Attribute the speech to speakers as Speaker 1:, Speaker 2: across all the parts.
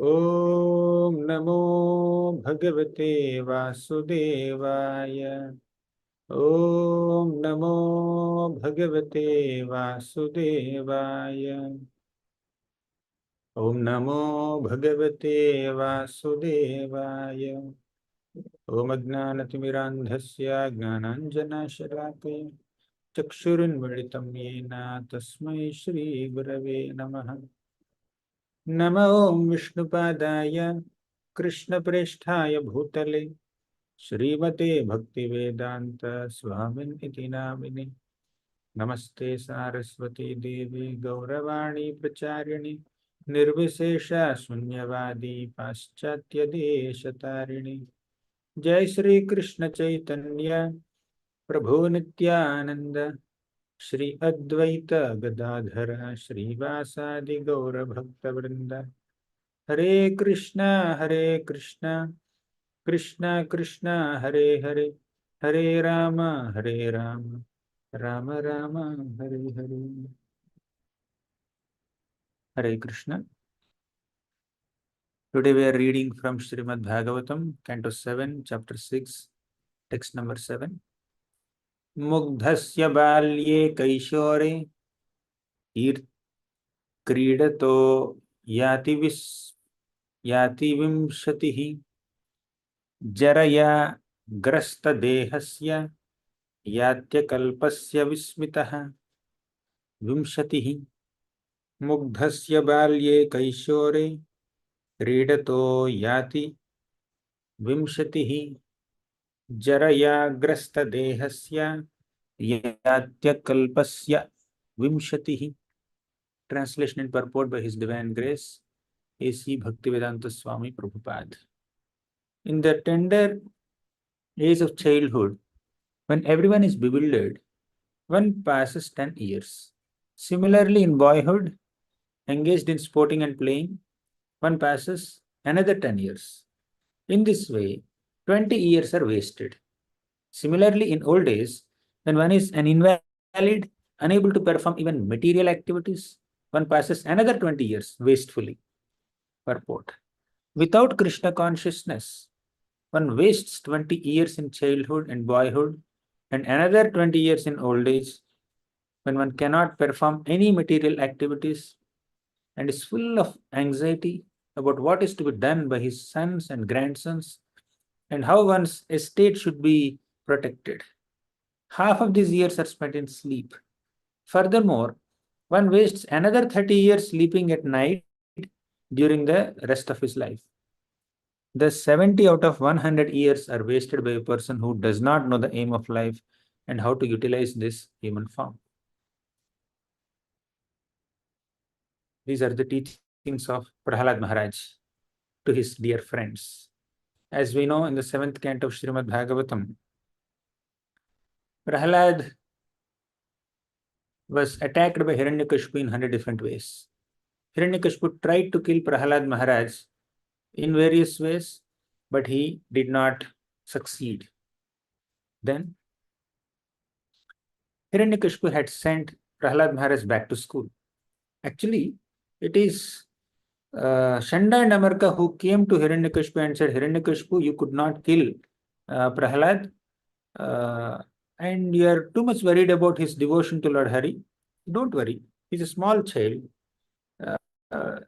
Speaker 1: Om Namo Bhagavate Vasudevaya. Om Namo Bhagavate Vasudevaya. Om Namo Bhagavate Vasudevaya. Om Ajnanatimidandhasya Gnananjanashalakaya Chakshurunmilitam Yena Tasmai Shri Gurave Namaha. Namo Om Vishnupadaya Krishnapreshthaya Bhutale Srimate Bhaktivedanta Swamin iti namini. Namaste Saraswati Devi Gauravani Pracharini Nirvishesha Sunyavadi Paschatya Desatarini. Jai Shri Krishna Chaitanya Prabhu Nityananda Shri Advaita Gadadhara Srivasadi Gaura Bhakta Vrinda. Hare Krishna Krishna Krishna Hare Hare, Hare Rama Rama Rama Hare Hare. Hare Krishna. Today we are reading from Srimad Bhagavatam, Canto 7, Chapter 6, text number 7. Mugdhasya balye kaishore क्रीडतो याति vimshatihi jaraya grasta dehasya यात्यकल्पस्य विस्मितः विंशतिः मुग्धस्य बाल्ये कैशोरे क्रीडतो याति विंशतिः जरयाग्रस्तदेहस्य यात्यकल्पस्य विंशतिः. Translation and purport by His Divine Grace, A.C. Bhaktivedanta Swami Prabhupada. In the tender age of childhood, when everyone is bewildered, one passes 10 years. Similarly, in boyhood, engaged in sporting and playing, one passes another 10 years. In this way, 20 years are wasted. Similarly, in old age, when one is an invalid, unable to perform even material activities, one passes another 20 years wastefully. Purport. Without Krishna consciousness, one wastes 20 years in childhood and boyhood and another 20 years in old age, when one cannot perform any material activities and is full of anxiety about what is to be done by his sons and grandsons and how one's estate should be protected. Half of these years are spent in sleep. Furthermore, one wastes another 30 years sleeping at night during the rest of his life. Thus, 70 out of 100 years are wasted by a person who does not know the aim of life and how to utilize this human form. These are the teachings of Prahalad Maharaj to his dear friends. As we know, in the 7th canto of Srimad Bhagavatam, Prahalad was attacked by Hiranyakashipu in 100 different ways. Hiranyakashipu tried to kill Prahalad Maharaj in various ways, but he did not succeed. Then Hiranyakashipu had sent Prahalad Maharaj back to school. Actually, it is Shanda and Amarka who came to Hiranyakashipu and said, Hiranyakashipu, you could not kill Prahalad, and you are too much worried about his devotion to Lord Hari. Don't worry, he's a small child.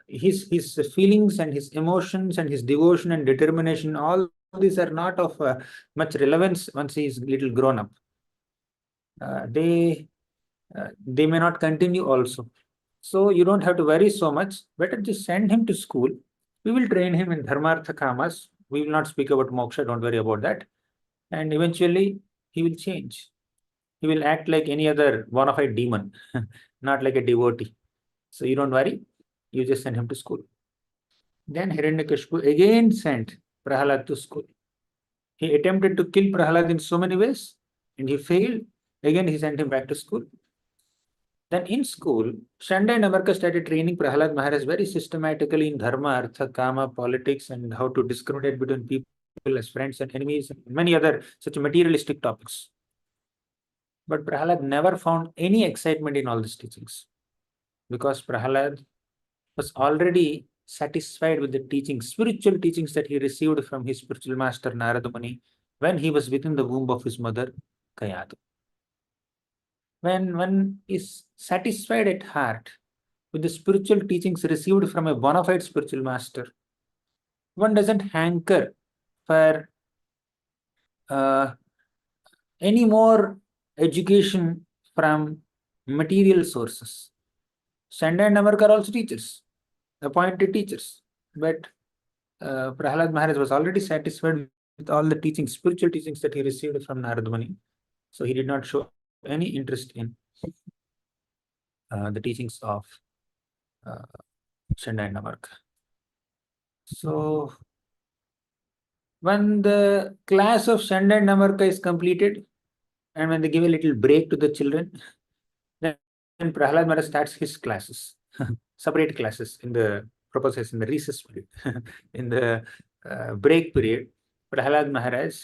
Speaker 1: His feelings and his emotions and his devotion and determination, all these are not of much relevance once he is little grown up. They may not continue also. So you don't have to worry so much. Better just send him to school. We will train him in dharmartha kamas. We will not speak about moksha. Don't worry about that. And eventually he will change. He will act like any other bona fide demon, not like a devotee. So you don't worry. You just send him to school. Then Hiranyakashipu again sent Prahalad to school. He attempted to kill Prahalad in so many ways, and he failed. Again, he sent him back to school. Then in school, Shanda and Amarka started training Prahalad Maharaj very systematically in dharma, artha, kama, politics, and how to discriminate between people as friends and enemies, and many other such materialistic topics. But Prahalad never found any excitement in all these teachings, because Prahalad was already satisfied with the teachings, spiritual teachings that he received from his spiritual master Narada Muni when he was within the womb of his mother Kayadu. When one is satisfied at heart with the spiritual teachings received from a bona fide spiritual master, one doesn't hanker for uh, any more education from material sources. Sanda and Namarkar are also teachers, appointed teachers. But Prahalad Maharaj was already satisfied with all the teachings, spiritual teachings that he received from Narada Muni. So he did not show any interest in the teachings of Sanda and Namarkar. So when the class of Sanda and Namarkar is completed, and when they give a little break to the children, then Prahalad Maharaj starts his classes, separate classes in the in the recess period. In the break period, Prahalad Maharaj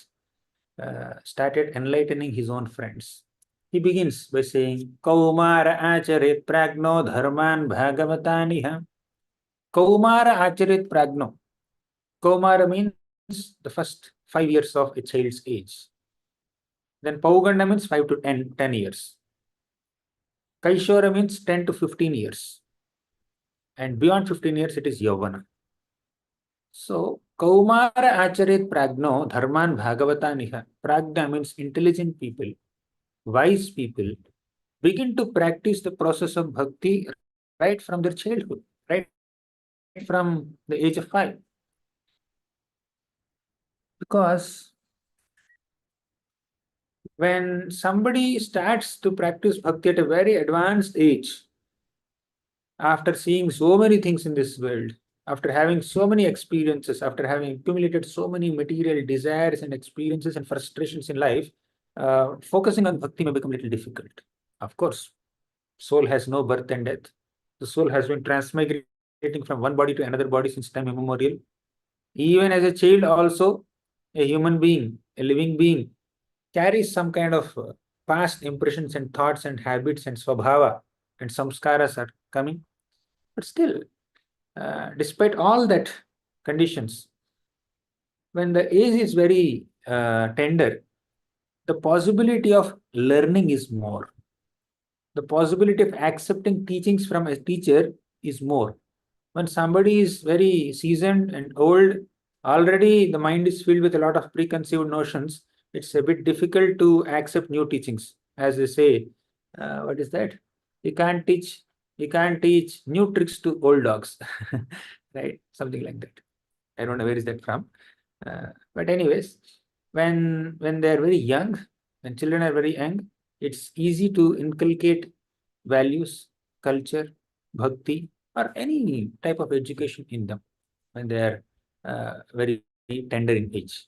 Speaker 1: started enlightening his own friends. He begins by saying, Kaumara acharit pragno dharman bhagavataniha. Kaumara acharit pragno. Kaumara means the first 5 years of a child's age. Then Pauganda means 5 to 10 years. Kaishora means 10 to 15 years. And beyond 15 years, it is Yavana. So, Kaumara acharit pragno dharman bhagavataniha. Pragna means intelligent people, wise people, begin to practice the process of bhakti right from their childhood, right from the age of 5. Because when somebody starts to practice bhakti at a very advanced age, after seeing so many things in this world, after having so many experiences, after having accumulated so many material desires and experiences and frustrations in life, focusing on bhakti may become a little difficult. Of course, soul has no birth and death. The soul has been transmigrating from one body to another body since time immemorial. Even as a child also, a human being, a living being, carries some kind of past impressions and thoughts and habits and swabhava and samskaras are coming. But still, despite all that conditions, when the age is very tender, the possibility of learning is more. The possibility of accepting teachings from a teacher is more. When somebody is very seasoned and old, already the mind is filled with a lot of preconceived notions. It's a bit difficult to accept new teachings. As they say, what is that? You can't teach new tricks to old dogs, right? Something like that. I don't know where is that from. But anyways, when they're very young, when children are very young, it's easy to inculcate values, culture, bhakti, or any type of education in them when they are very tender in age.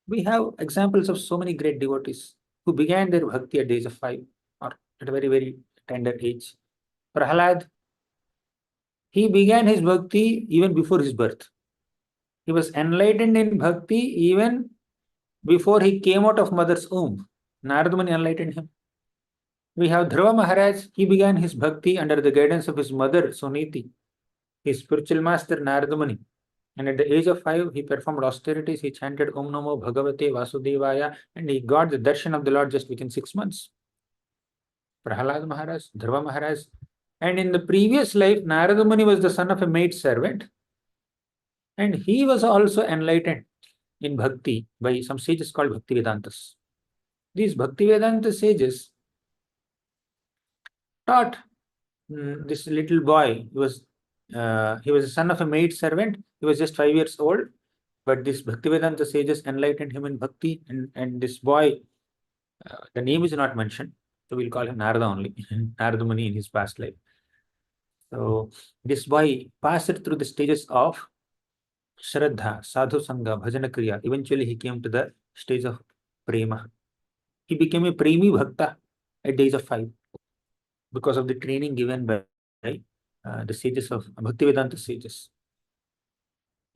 Speaker 1: We have examples of so many great devotees who began their bhakti at the age of 5 or at a very, very tender age. Prahalad, he began his bhakti even before his birth. He was enlightened in bhakti even before he came out of mother's womb. Narada Muni enlightened him. We have Dhruva Maharaj, he began his bhakti under the guidance of his mother Suniti, his spiritual master Narada Muni. And at the age of 5, he performed austerities, he chanted Om Namo Bhagavate Vasudevaya, and he got the darshan of the Lord just within 6 months. Prahalad Maharaj, Dhruva Maharaj. And in the previous life, Narada Muni was the son of a maid servant, and he was also enlightened in bhakti by some sages called Bhakti Vedantas. These Bhakti Vedanta sages taught this little boy. He was a son of a maid servant. He was just 5 years old, but this Bhaktivedanta sages enlightened him in bhakti, and this boy, the name is not mentioned, so we'll call him Narada only, Narada Muni in his past life. So this boy passed through the stages of Shraddha, Sadhu Sangha, Bhajana Kriya. Eventually he came to the stage of Prema. He became a Premi Bhakta at the age of 5 because of the training given by the sages of Bhaktivedanta sages.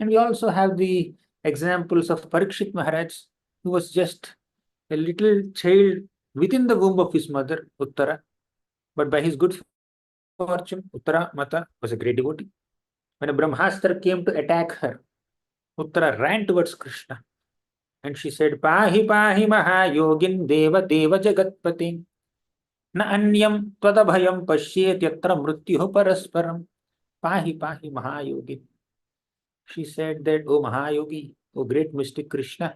Speaker 1: And we also have the examples of Parikshit Maharaj, who was just a little child within the womb of his mother, Uttara. But by his good fortune, Uttara Mata was a great devotee. When a Brahmastra came to attack her, Uttara ran towards Krishna and she said, Pahi pahi mahayogin deva deva jagatpati na anyam tvadabhayam pashyet yatra mrityuh parasparam. Pahi pahi mahayogin. She said that, O Mahayogi, O great mystic Krishna,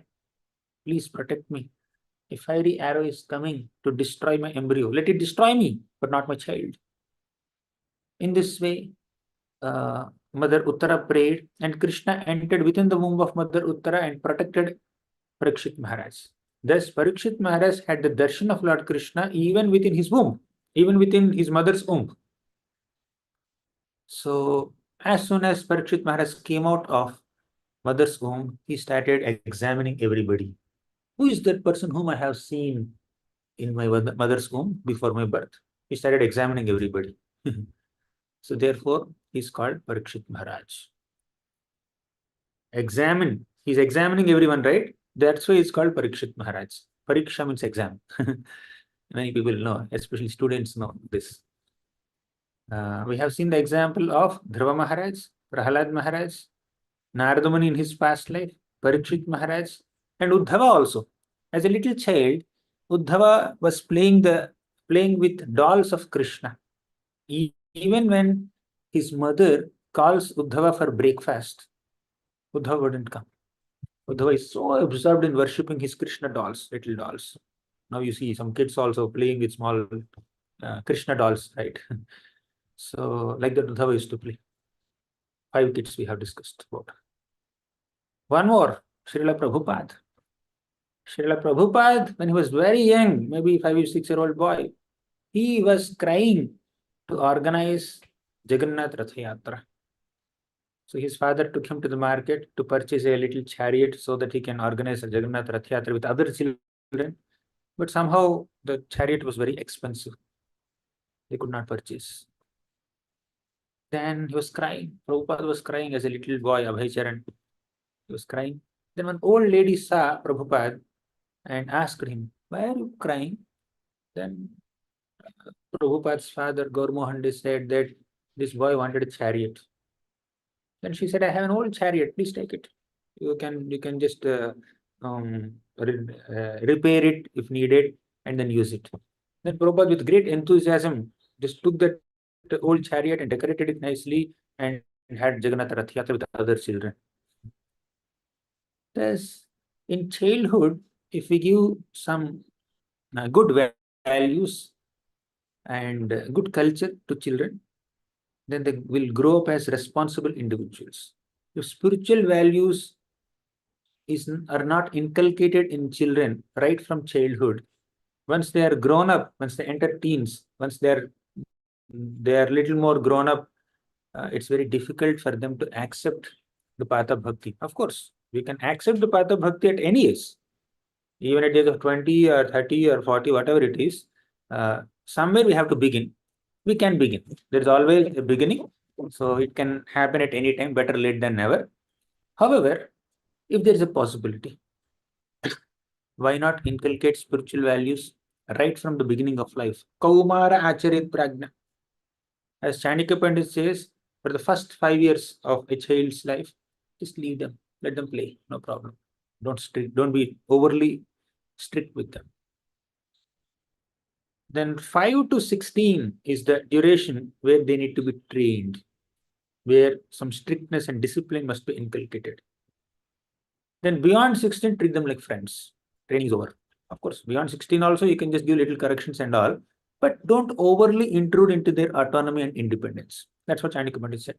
Speaker 1: please protect me. A fiery arrow is coming to destroy my embryo. Let it destroy me, but not my child. In this way, Mother Uttara prayed, and Krishna entered within the womb of Mother Uttara and protected Parikshit Maharaj. Thus, Parikshit Maharaj had the darshan of Lord Krishna even within his womb, even within his mother's womb. So, as soon as Parikshit Maharaj came out of mother's womb, he started examining everybody. Who is that person whom I have seen in my mother's womb before my birth? He started examining everybody. So, therefore, he's called Parikshit Maharaj. Examine. He's examining everyone, right? That's why it's called Parikshit Maharaj. Pariksha means exam. Many people know, especially students know this. We have seen the example of Dhruva Maharaj, Prahalad Maharaj, Narada Muni in his past life, Parikshit Maharaj, and Uddhava also. As a little child, Uddhava was playing with dolls of Krishna. Even when his mother calls Uddhava for breakfast, Uddhava wouldn't come. Uddhava is so absorbed in worshipping his Krishna dolls, little dolls. Now you see some kids also playing with small Krishna dolls, right? So, like that, Uddhava used to play. 5 kids we have discussed about. One more, Srila Prabhupada. Srila Prabhupada, when he was very young, maybe 5 or 6-year-old boy, he was crying to organize Jagannath Rath Yatra. So his father took him to the market to purchase a little chariot so that he can organize a Jagannath Rath Yatra with other children. But somehow the chariot was very expensive. They could not purchase. Then he was crying. Prabhupada was crying as a little boy, Abhay Charan. He was crying. Then one old lady saw Prabhupada and asked him, Why are you crying? Then Prabhupada's father, Gaur Mohan, said that this boy wanted a chariot. Then she said, I have an old chariot, please take it. You can just repair it if needed and then use it. Then Prabhupada, with great enthusiasm, just took that old chariot and decorated it nicely and had Jagannath Rath Yatra with other children. Thus, in childhood, if we give some good values and good culture to children, then they will grow up as responsible individuals. If spiritual values are not inculcated in children right from childhood, once they are grown up, once they enter teens, once they are little more grown up, it's very difficult for them to accept the path of bhakti. Of course, we can accept the path of bhakti at any age, even at the age of 20 or 30 or 40, whatever it is. Somewhere we have to begin. We can begin. There is always a beginning, so it can happen at any time. Better late than never. However, if there is a possibility, why not inculcate spiritual values right from the beginning of life? Kaumara acharit prajna. As Chandikya Pandit says, for the first 5 years of a child's life, just leave them, let them play, no problem. Don't be overly strict with them. Then 5 to 16 is the duration where they need to be trained, where some strictness and discipline must be inculcated. Then beyond 16, treat them like friends. Training is over. Of course, beyond 16 also, you can just give little corrections and all, but don't overly intrude into their autonomy and independence. That's what Chandikya Pandit said.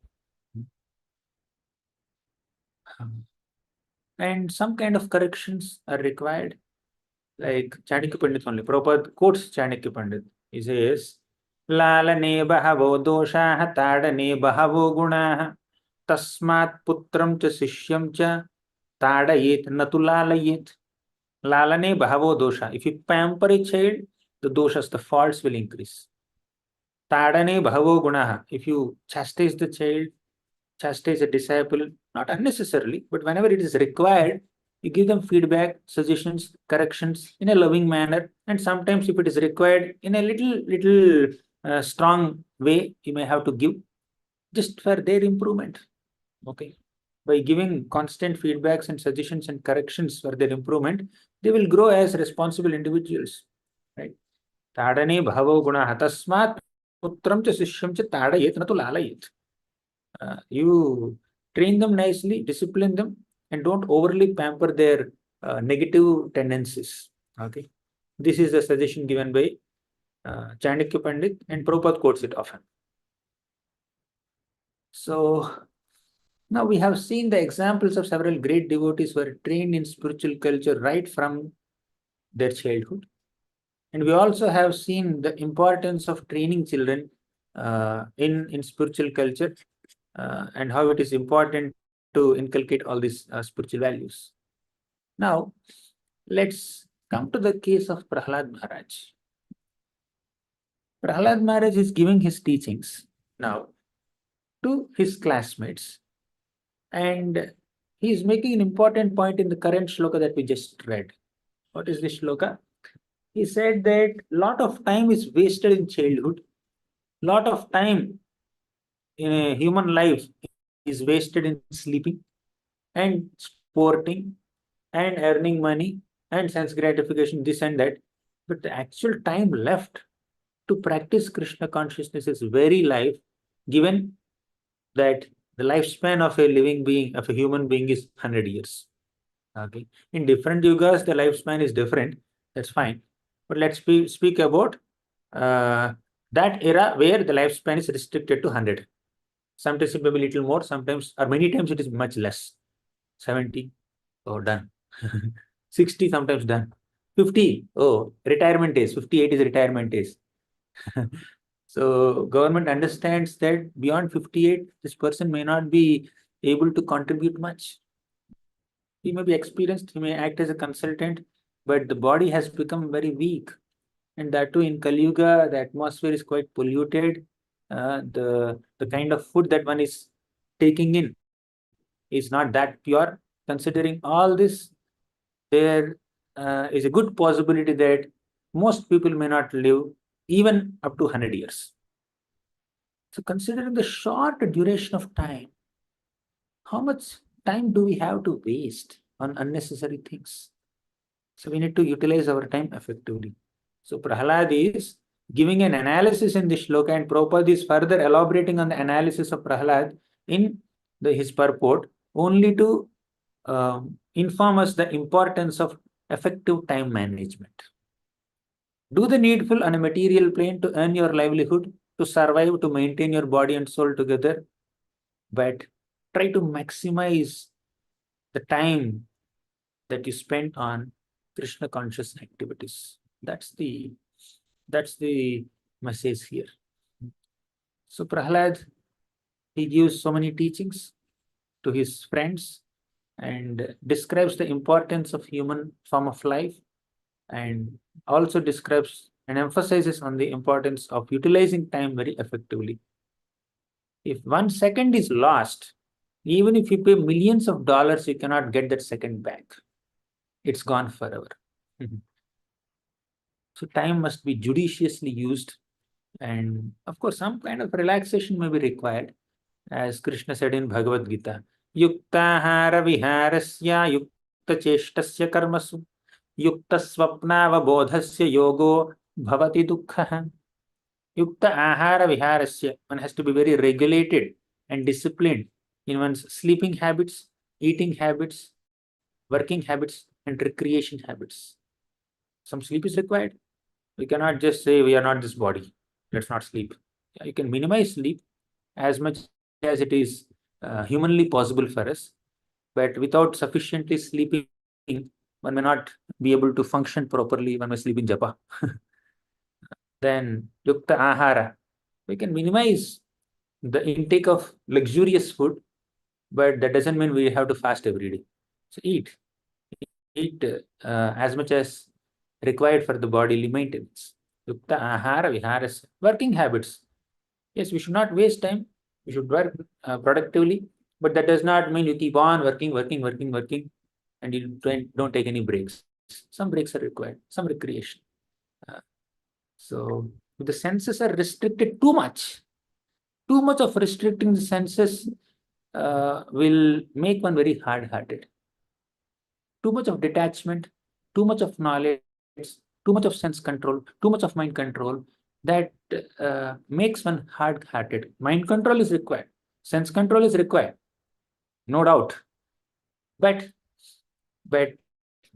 Speaker 1: And some kind of corrections are required, like Chandikya Pandit only. Prabhupada quotes Chandikya Pandit. He says, Lalane bahavo doshaha tadane bahavo gunaha tasmat putram cha sishyam cha tadayet natulalayet. Lalane bahavo dosha. If you pamper a child, the doshas, the faults will increase. Tadane bahavo gunaha. If you chastise the child, chastise a disciple, not unnecessarily, but whenever it is required, you give them feedback, suggestions, corrections in a loving manner, and sometimes if it is required in a little strong way, you may have to give just for their improvement. Okay. By giving constant feedbacks and suggestions and corrections for their improvement, they will grow as responsible individuals. Right? Tadane bhavo guna tasmat putram cha sishyam cha tadayet na tu lalayet. You train them nicely, discipline them, and don't overly pamper their negative tendencies. Okay. This is the suggestion given by Chandakya Pandit, and Prabhupada quotes it often. So now we have seen the examples of several great devotees who were trained in spiritual culture right from their childhood. And we also have seen the importance of training children in spiritual culture and how it is important to inculcate all these spiritual values. Now, let's come to the case of Prahlad Maharaj. Prahlad Maharaj is giving his teachings now to his classmates, and he is making an important point in the current shloka that we just read. What is this shloka? He said that lot of time is wasted in childhood, lot of time in a human life is wasted in sleeping and sporting and earning money and sense gratification, this and that. But the actual time left to practice Krishna consciousness is very life, given that the lifespan of a living being, of a human being, is 100 years. Okay. In different yugas, the lifespan is different. That's fine. But let's speak about uh, that era where the lifespan is restricted to 100. Sometimes it may be little more, sometimes or many times it is much less. 70, oh, done. 60, sometimes done. 50, oh, retirement age. 58 is retirement age. So government understands that beyond 58, this person may not be able to contribute much. He may be experienced, he may act as a consultant, but the body has become very weak. And that too in Kali Yuga, the atmosphere is quite polluted. The kind of food that one is taking in is not that pure. Considering all this, there is a good possibility that most people may not live even up to 100 years. So considering the short duration of time, how much time do we have to waste on unnecessary things? So we need to utilize our time effectively. So Prahlad is giving an analysis in this shloka, and Prabhupada is further elaborating on the analysis of Prahlad in his purport, only to inform us the importance of effective time management. Do the needful on a material plane to earn your livelihood, to survive, to maintain your body and soul together, but try to maximize the time that you spend on Krishna conscious activities. That's the message here. So Prahlad, he gives so many teachings to his friends and describes the importance of human form of life, and also describes and emphasizes on the importance of utilizing time very effectively. If 1 second is lost, even if you pay millions of dollars, you cannot get that second back. It's gone forever. So time must be judiciously used, and of course, some kind of relaxation may be required, as Krishna said in Bhagavad Gita. Yuktahara viharasya yukta cheshtasya karmasu yukta swapnavabodhasya yogo bhavati dukkha. Yukta ahara viharasya. One has to be very regulated and disciplined in one's sleeping habits, eating habits, working habits, and recreation habits. Some sleep is required. We cannot just say we are not this body. Let's not sleep. Yeah, you can minimize sleep as much as it is humanly possible for us, but without sufficiently sleeping, one may not be able to function properly. One may sleep in japa. Then yukta ahara. We can minimize the intake of luxurious food, but that doesn't mean we have to fast every day. So eat as much as required for the bodily maintenance. Yukta ahara viharas. Working habits. Yes, we should not waste time. We should work productively, but that does not mean you keep on working, and you don't take any breaks. Some breaks are required, some recreation. Uh, so if the senses are restricted too much of restricting the senses will make one very hard-hearted. Too much of detachment, too much of knowledge, too much of sense control, too much of mind control, that makes one hard-hearted. Mind control is required. Sense control is required, no doubt. But but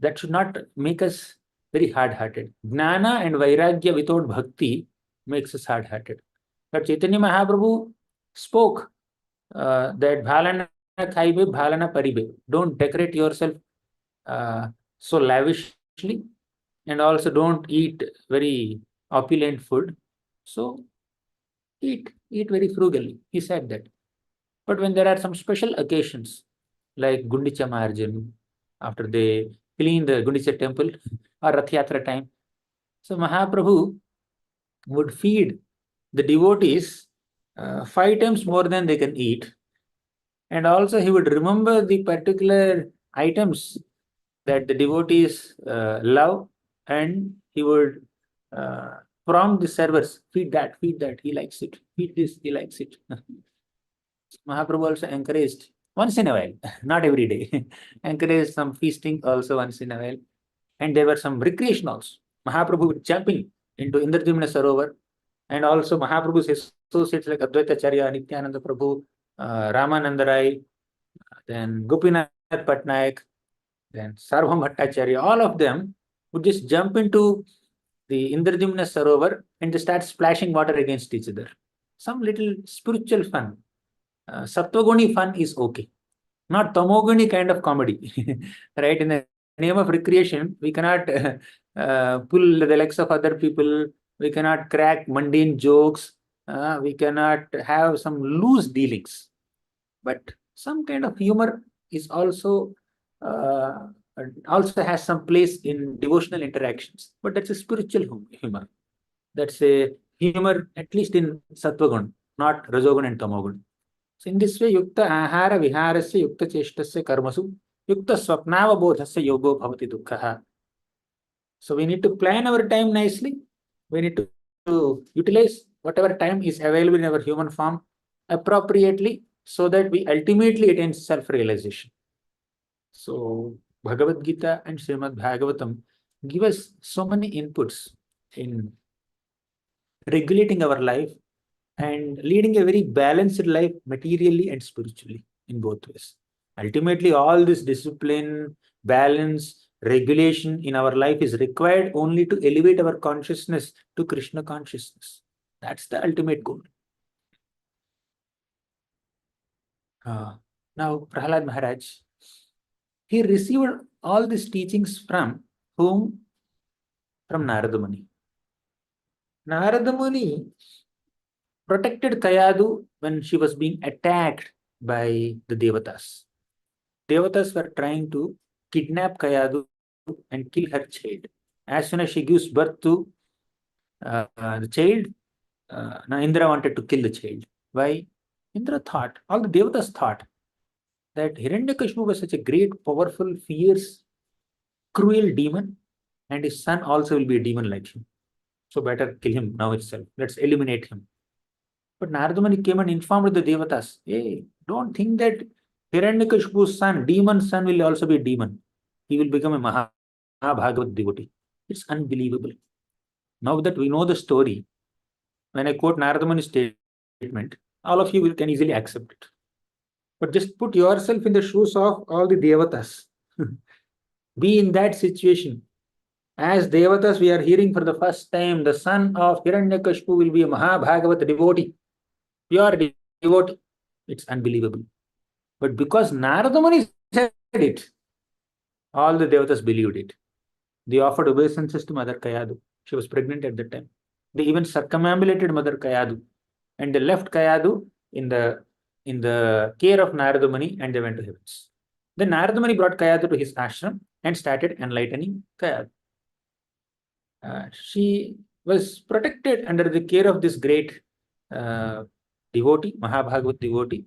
Speaker 1: that should not make us very hard-hearted. Jnana and Vairagya without bhakti makes us hard-hearted. But Chaitanya Mahaprabhu spoke that bhalana khaibe, bhalana paribe. Don't decorate yourself so lavishly, and also don't eat very opulent food. So eat very frugally. He said that. But when there are some special occasions like Gundicha Marjan, after they clean the Gundicha temple or Rath Yatra time, so Mahaprabhu would feed the devotees 5 times more than they can eat. And also he would remember the particular items that the devotees love, and he would prompt the servers, feed that, he likes it, feed this, he likes it. Mahaprabhu also encouraged once in a while, not every day, encouraged some feasting also once in a while. And there were some recreation also. Mahaprabhu would jump into Indrajumna Sarovar, and also Mahaprabhu's associates like Advaita Charya, Nityananda Prabhu, Ramananda Rai, then Gopinath Patnaik, then Sarvam Bhattacharya, all of them would just jump into the Indrajumna Sarovar and just start splashing water against each other. Some little spiritual fun. Satvaguni fun is okay, not tamoguni kind of comedy. Right? In the name of recreation, we cannot pull the legs of other people, we cannot crack mundane jokes, we cannot have some loose dealings. But some kind of humor is uh, also has some place in devotional interactions. But that's a spiritual humor. That's a humor, at least in Sattvagun, not Rajogun and Tamogun. So in this way, Yukta Ahara Viharasya Yukta Cheshtasya Karmasu Yukta Swapnavabodhasya Yogo Bhavati Dukkha. So we need to plan our time nicely. We need to utilize whatever time is available in our human form appropriately, so that we ultimately attain self-realization. So Bhagavad Gita and Srimad Bhagavatam give us so many inputs in regulating our life and leading a very balanced life materially and spiritually in both ways. Ultimately, all this discipline, balance, regulation in our life is required only to elevate our consciousness to Krishna consciousness. That's the ultimate goal. Now, Prahlad Maharaj, he received all these teachings from whom? From Narada Muni. Narada Muni protected Kayadu when she was being attacked by the Devatas. Devatas were trying to kidnap Kayadu and kill her child. As soon as she gives birth to the child, now Indra wanted to kill the child. Why? Indra thought, all the Devatas thought, that Hiranyakashipu was such a great, powerful, fierce, cruel demon, and his son also will be a demon like him. So better kill him now itself. Let's eliminate him. But Narada Muni came and informed the Devatas, hey, don't think that Hiranyakashipu's son, demon's son, will also be a demon. He will become a Mahabhagavat devotee. It's unbelievable. Now that we know the story, when I quote Narada Muni's statement, all of you can easily accept it. But just put yourself in the shoes of all the Devatas. Be in that situation. As Devatas, we are hearing for the first time, the son of Hiranyakashipu will be a Mahabhagavat devotee, pure devotee. It's unbelievable. But because Narada Muni said it, all the Devatas believed it. They offered obeisances to Mother Kayadu. She was pregnant at that time. They even circumambulated Mother Kayadu, and they left Kayadu in the care of Narada Muni, and they went to heavens. Then Narada Muni brought Kayadu to his ashram and started enlightening Kayadu. She was protected under the care of this great devotee, Mahabhagavat devotee,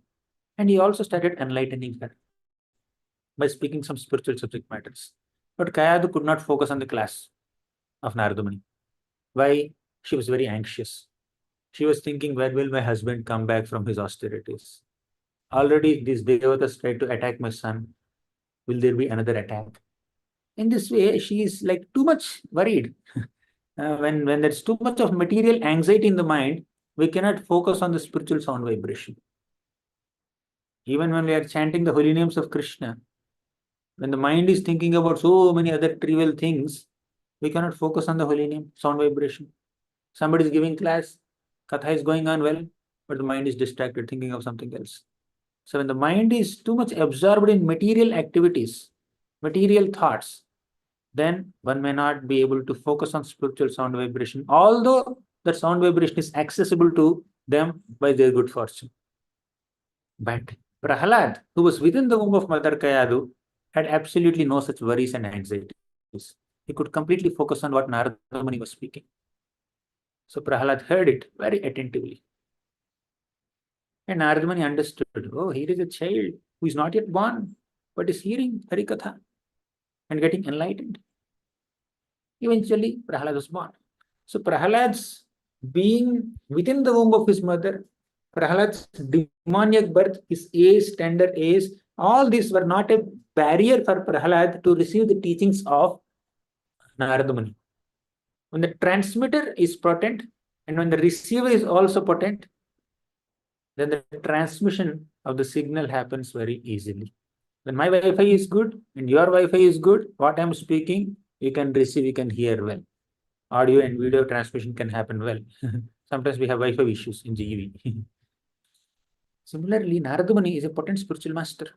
Speaker 1: and he also started enlightening her by speaking some spiritual subject matters. But Kayadu could not focus on the class of Narada Muni. Why? She was very anxious. She was thinking, when will my husband come back from his austerities? Already these devatas tried to attack my son. Will there be another attack? In this way, she is like too much worried. When there's too much of material anxiety in the mind, we cannot focus on the spiritual sound vibration. Even when we are chanting the holy names of Krishna, when the mind is thinking about so many other trivial things, we cannot focus on the holy name, sound vibration. Somebody is giving class, katha is going on well, but the mind is distracted, thinking of something else. So when the mind is too much absorbed in material activities, material thoughts, then one may not be able to focus on spiritual sound vibration, although that sound vibration is accessible to them by their good fortune. But Prahalad, who was within the womb of Mother Kayadu, had absolutely no such worries and anxieties. He could completely focus on what Narada Muni was speaking. So Prahalad heard it very attentively. And Narada Muni understood, oh, here is a child who is not yet born, but is hearing Harikatha and getting enlightened. Eventually, Prahalad was born. So Prahalad's being within the womb of his mother, Prahalad's demoniac birth, his age, tender age, all these were not a barrier for Prahalad to receive the teachings of Narada Muni. When the transmitter is potent and when the receiver is also potent, then the transmission of the signal happens very easily. When my Wi-Fi is good and your Wi-Fi is good, what I'm speaking, you can receive, you can hear well. Audio and video transmission can happen well. Sometimes we have Wi-Fi issues in GEV. Similarly, Narada Muni is a potent spiritual master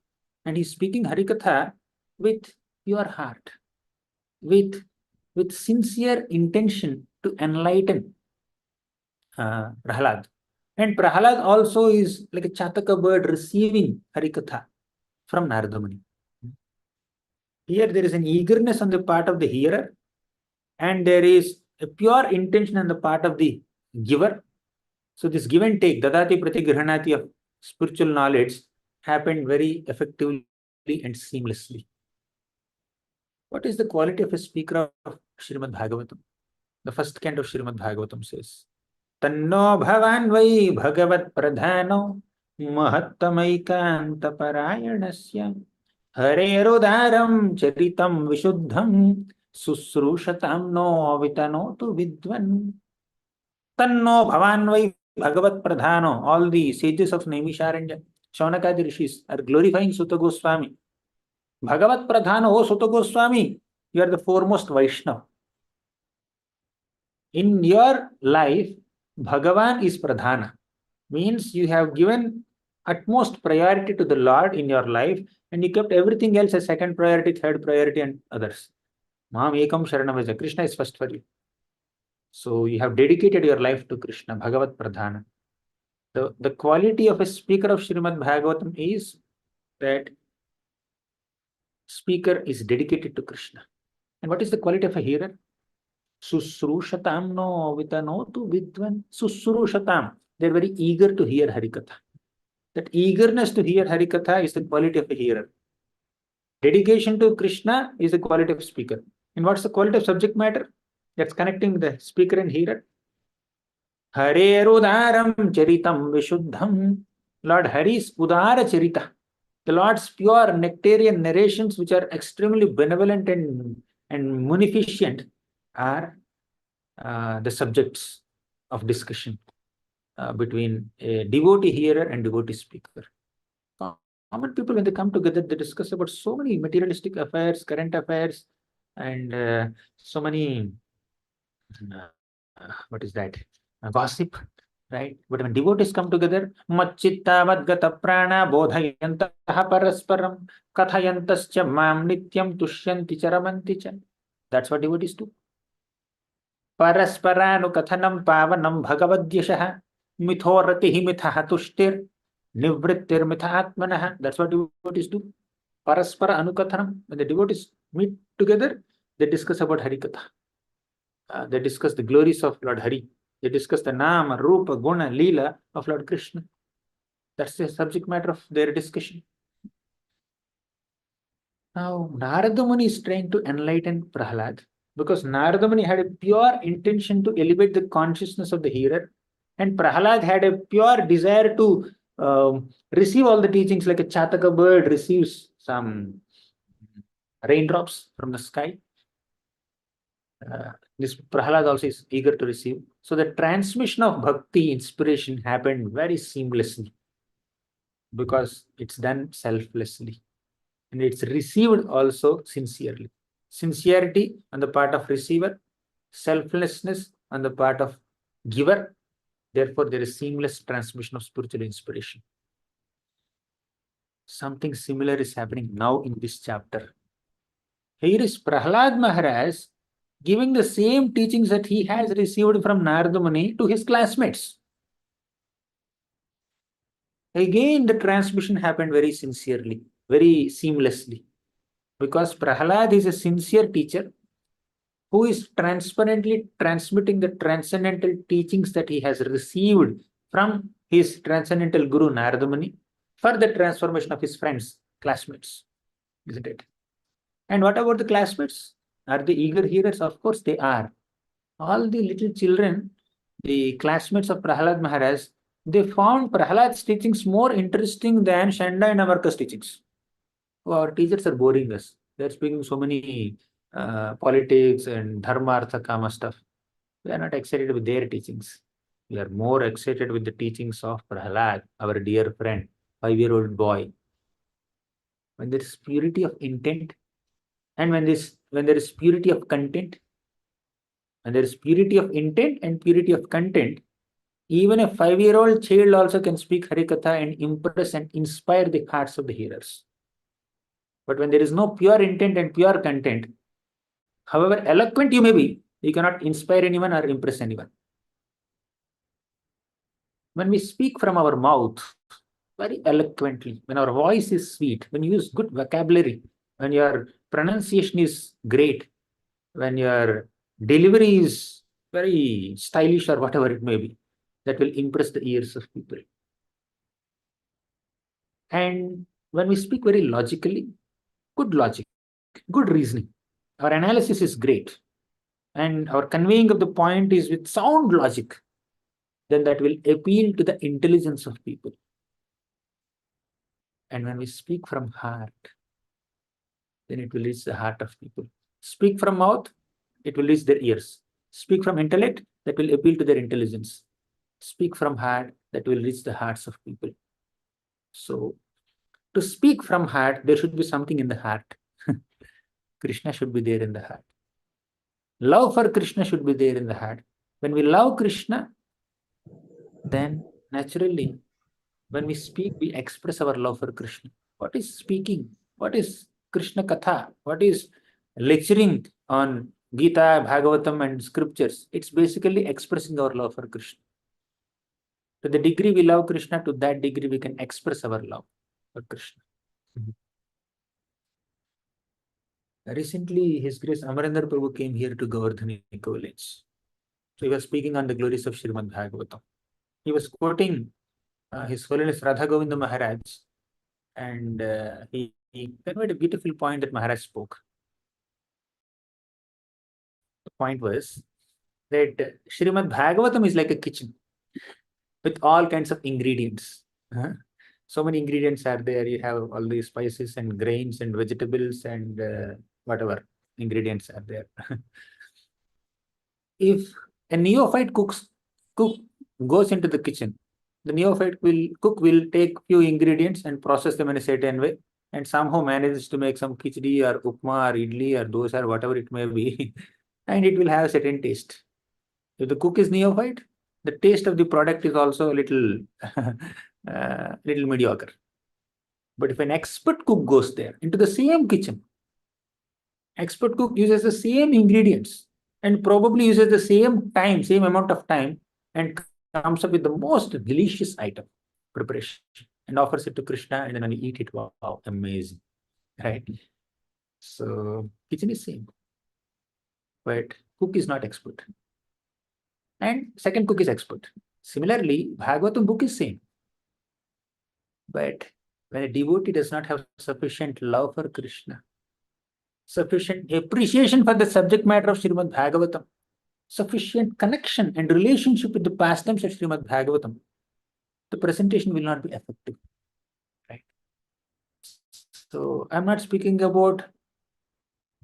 Speaker 1: and he's speaking Harikatha with pure heart, with sincere intention to enlighten Prahalad. And Prahalad also is like a Chataka bird receiving Harikatha from Narada Muni. Here there is an eagerness on the part of the hearer and there is a pure intention on the part of the giver. So this give and take, dadati pratigrihanati of spiritual knowledge happened very effectively and seamlessly. What is the quality of a speaker of Srimad Bhagavatam? The first canto of Srimad Bhagavatam says, Tanno bhavan vai bhagavat pradhano mahattamaikanta parayanasya harerudaram charitam vishuddham susrushatam no vitanotu vidvan. Tanno bhavan vai bhagavat pradhano. All the sages of Naimisharanya, Shaunakadi rishis are glorifying Sutta Goswami. Bhagavat pradhano, oh Sutta Goswami, you are the foremost Vaishnava. In your life, Bhagavan is pradhana. Means you have given utmost priority to the Lord in your life and you kept everything else as second priority, third priority and others. Mam ekam sharanam, Krishna is first for you. So you have dedicated your life to Krishna, Bhagavat Pradhana. The quality of a speaker of Srimad Bhagavatam is that speaker is dedicated to Krishna. And what is the quality of a hearer? Susrushatam no vitanotu vidvan. Susrushatam. They're very eager to hear Harikatha. That eagerness to hear Harikatha is the quality of a hearer. Dedication to Krishna is the quality of a speaker. And what's the quality of subject matter? That's connecting the speaker and hearer. Harerudaram charitam vishuddham. Lord Hari's udara charita. The Lord's pure nectarian narrations, which are extremely benevolent and munificent, are the subjects of discussion between a devotee hearer and devotee speaker. Common people, when they come together, they discuss about so many materialistic affairs, current affairs, and so many, what is that, gossip, right? But when devotees come together, Machitta Madgata Prana Bodhayantaha Parasparam Kathayantascha Mam Nityam Tushyanti Charamanti Cha. That's what devotees do. Parasparanu Kathanam Pavanam Bhagavadyashaha Mithoratihi Mithaha Tushtir Nivrittir Mithatmanaha. That's what devotees do. Paraspara Anukathanam. When the devotees meet together, they discuss about Harikatha. They discuss the glories of Lord Hari. They discuss the Nama, Rupa, Guna, Leela of Lord Krishna. That's the subject matter of their discussion. Now, Narada Muni is trying to enlighten Prahalad because Narada Muni had a pure intention to elevate the consciousness of the hearer, and Prahalad had a pure desire to receive all the teachings like a Chataka bird receives some raindrops from the sky. This Prahlad also is eager to receive. So the transmission of bhakti inspiration happened very seamlessly because it's done selflessly and it's received also sincerely. Sincerity on the part of receiver, selflessness on the part of giver. Therefore, there is seamless transmission of spiritual inspiration. Something similar is happening now in this chapter. Here is Prahlad Maharaj giving the same teachings that he has received from Narada Muni to his classmates. Again, the transmission happened very sincerely, very seamlessly, because Prahlad is a sincere teacher who is transparently transmitting the transcendental teachings that he has received from his transcendental guru Narada Muni for the transformation of his friends, classmates, isn't it? And what about the classmates? Are they eager hearers? Of course they are. All the little children, the classmates of Prahlad Maharaj, they found Prahlad's teachings more interesting than Shanda and Amarka's teachings. Oh, our teachers are boring us. They're speaking so many politics and dharma, artha, kama stuff. We are not excited with their teachings. We are more excited with the teachings of Prahlad, our dear friend, 5-year-old boy. When there is purity of intent, and when there is purity of content, when there is purity of intent and purity of content, even a 5-year-old child also can speak Harikatha and impress and inspire the hearts of the hearers. But when there is no pure intent and pure content, however eloquent you may be, you cannot inspire anyone or impress anyone. When we speak from our mouth very eloquently, when our voice is sweet, when you use good vocabulary, when your pronunciation is great, when your delivery is very stylish or whatever it may be, that will impress the ears of people. And when we speak very logically, good logic, good reasoning, our analysis is great, and our conveying of the point is with sound logic, then that will appeal to the intelligence of people. And when we speak from heart, then it will reach the heart of people. Speak from mouth, it will reach their ears. Speak from intellect, that will appeal to their intelligence. Speak from heart, that will reach the hearts of people. So, to speak from heart, there should be something in the heart. Krishna should be there in the heart. Love for Krishna should be there in the heart. When we love Krishna, then naturally, when we speak, we express our love for Krishna. What is speaking? What is Krishna Katha? What is lecturing on Gita, Bhagavatam, and scriptures? It's basically expressing our love for Krishna. To the degree we love Krishna, to that degree we can express our love for Krishna. Recently, His Grace Amarendra Prabhu came here to Govardhani College. So he was speaking on the glories of Srimad Bhagavatam. He was quoting His Holiness Radha Govinda Maharaj, and he conveyed a beautiful point that Maharaj spoke. The point was that Srimad Bhagavatam is like a kitchen with all kinds of ingredients. So many ingredients are there. You have all these spices and grains and vegetables and whatever ingredients are there. If a neophyte cook goes into the kitchen, the neophyte cook will take few ingredients and process them in a certain way, and somehow manages to make some khichdi or upma or idli or dosa or whatever it may be, and it will have a certain taste. If the cook is neophyte, the taste of the product is also a little little mediocre. But if an expert cook goes there into the same kitchen, expert cook uses the same ingredients and probably uses the same time, same amount of time, and comes up with the most delicious item preparation and offers it to Krishna, and then when you eat it, wow, amazing, right? So kitchen is same, but cook is not expert, and second cook is expert. Similarly, Bhagavatam book is same, but when a devotee does not have sufficient love for Krishna, sufficient appreciation for the subject matter of Srimad Bhagavatam, sufficient connection and relationship with the pastimes of Srimad Bhagavatam, the presentation will not be effective, right? So I'm not speaking about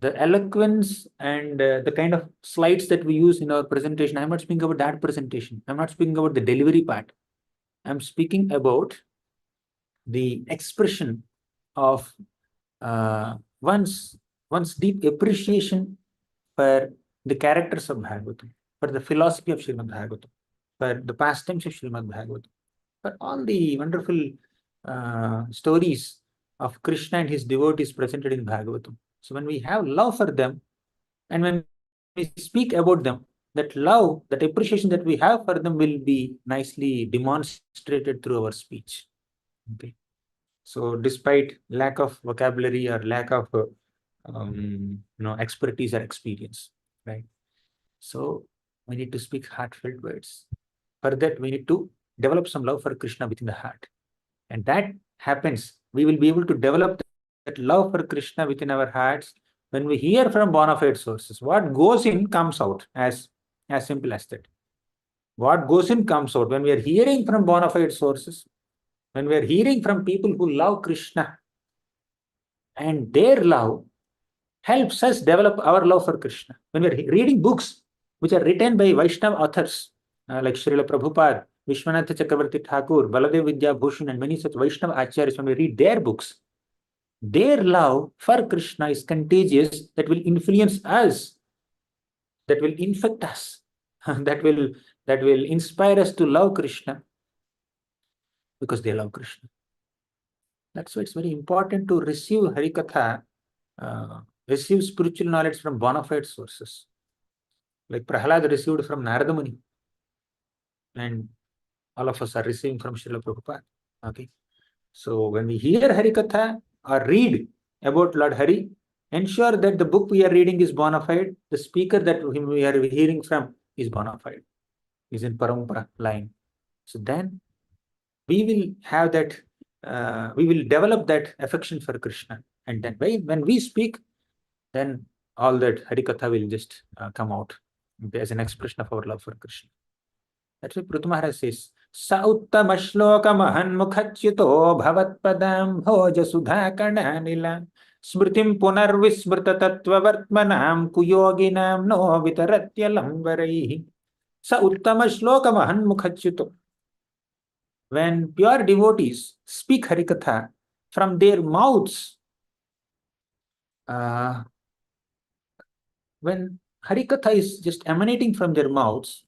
Speaker 1: the eloquence and the kind of slides that we use in our presentation. I'm not speaking about that presentation. I'm not speaking about the delivery part. I'm speaking about the expression of one's deep appreciation for the characters of Bhagavatam, for the philosophy of Srimad Bhagavatam, for the pastimes of Srimad Bhagavatam, for all the wonderful stories of Krishna and his devotees presented in Bhagavatam. So when we have love for them, and when we speak about them, that love, that appreciation that we have for them will be nicely demonstrated through our speech. Okay. So despite lack of vocabulary or lack of expertise or experience, right? So we need to speak heartfelt words. For that, we need to develop some love for Krishna within the heart. And that happens, we will be able to develop that love for Krishna within our hearts when we hear from bona fide sources. What goes in comes out, as simple as that. What goes in comes out. When we are hearing from bona fide sources, when we are hearing from people who love Krishna, and their love helps us develop our love for Krishna. When we are reading books which are written by Vaishnava authors like Srila Prabhupada, Vishwanath Chakravarti Thakur, Baladev Vidya Bhushan, and many such Vaishnava acharyas, when we read their books, their love for Krishna is contagious, that will influence us, that will infect us, that will inspire us to love Krishna because they love Krishna. That's why it's very important to receive Harikatha, receive spiritual knowledge from bona fide sources. Like Prahlad received from Narada Muni, and all of us are receiving from Srila Prabhupada. Okay. So when we hear Harikatha or read about Lord Hari, ensure that the book we are reading is bona fide, the speaker that we are hearing from is bona fide, is in Parampara line. So then we will have that, we will develop that affection for Krishna. And then when we speak, then all that Harikatha will just come out as an expression of our love for Krishna. That's why Prithu Maharaj says, Sa uttama shloka mahanmukhachyuto bhavatpadam bhoja sudha kananila smritim punarvismrta tattva vartmanam kuyoginam no vitaratya lambaraihi. Sa uttama shloka mahanmukhachyuto. When pure devotees speak Harikatha from their mouths, when Harikatha is just emanating from their mouths,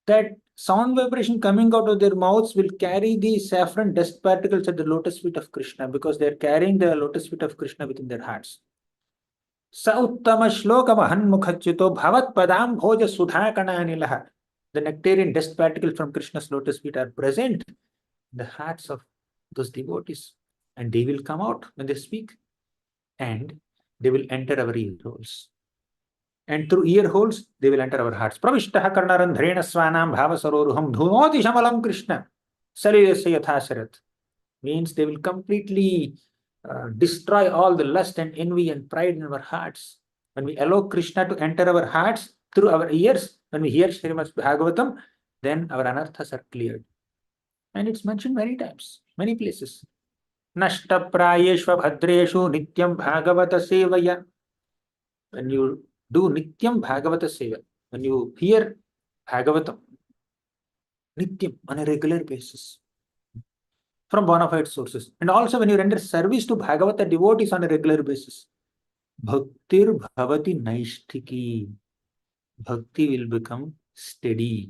Speaker 1: that sound vibration coming out of their mouths will carry the saffron dust particles at the lotus feet of Krishna, because they are carrying the lotus feet of Krishna within their hearts. Sa uttama shloka mahanmukhachyuto bhavat padam bhoja sudha kananilah. The nectarian dust particles from Krishna's lotus feet are present in the hearts of those devotees, and they will come out when they speak, and they will enter our ear holes. And through ear holes, they will enter our hearts. Pravishtaha karnarandhrena svanam bhavasaroruham dhunoti shamalam Krishna sarirasya yathasarat. Means they will completely destroy all the lust and envy and pride in our hearts. When we allow Krishna to enter our hearts through our ears, when we hear Srimad Bhagavatam, then our anarthas are cleared. And it's mentioned many times, many places. Nashta prayeshva bhadreshu nityam bhagavata sevaya. When you do nityam bhagavata seva, when you hear Bhagavatam, nityam, on a regular basis, from bona fide sources, and also when you render service to Bhagavata devotees on a regular basis, bhaktir bhavati naishtiki. Bhakti will become steady.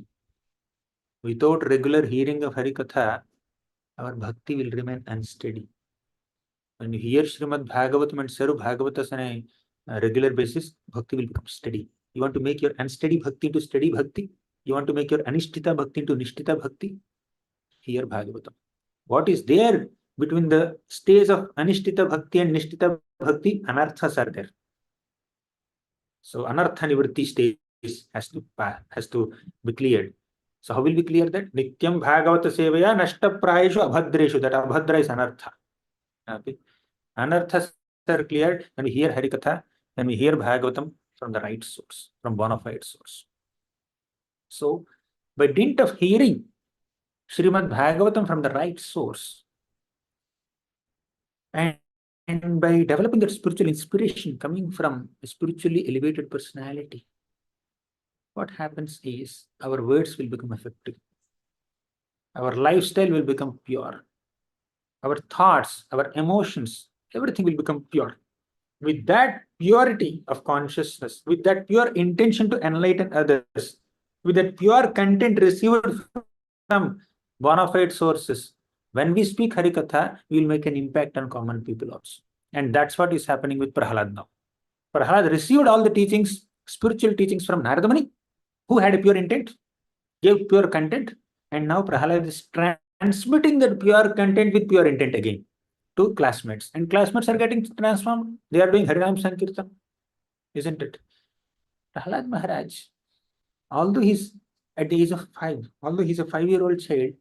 Speaker 1: Without regular hearing of Harikatha, our bhakti will remain unsteady. When you hear Srimad Bhagavatam and serve Bhagavatas on a regular basis, bhakti will become steady. You want to make your unsteady bhakti into steady bhakti? You want to make your anishtita bhakti into nishtita bhakti? Hear Bhagavatam. What is there between the stage of anishtita bhakti and nishtita bhakti? Anarthas are there. So anartha nivritti stage has to be cleared. So how will we clear that? Nityam bhagavata sevaya nashta prayeshu abhadreshu. That abhadra is anartha. Okay. Anarthas are cleared when we hear Harikatha, when we hear Bhagavatam from the right source, from bona fide source. So by dint of hearing Srimad Bhagavatam from the right source, and, and by developing that spiritual inspiration coming from a spiritually elevated personality, what happens is our words will become effective, our lifestyle will become pure, our thoughts, our emotions, everything will become pure. With that purity of consciousness, with that pure intention to enlighten others, with that pure content received from bona fide sources, when we speak Harikatha, we will make an impact on common people also. And that's what is happening with Prahalad now. Prahalad received all the teachings, spiritual teachings from Narada Muni, who had a pure intent, gave pure content, and now Prahalad is transmitting that pure content with pure intent again to classmates. And classmates are getting transformed. They are doing Harinam Sankirtan, isn't it? Prahalad Maharaj, although he's at the age of 5, although he's a 5-year-old child,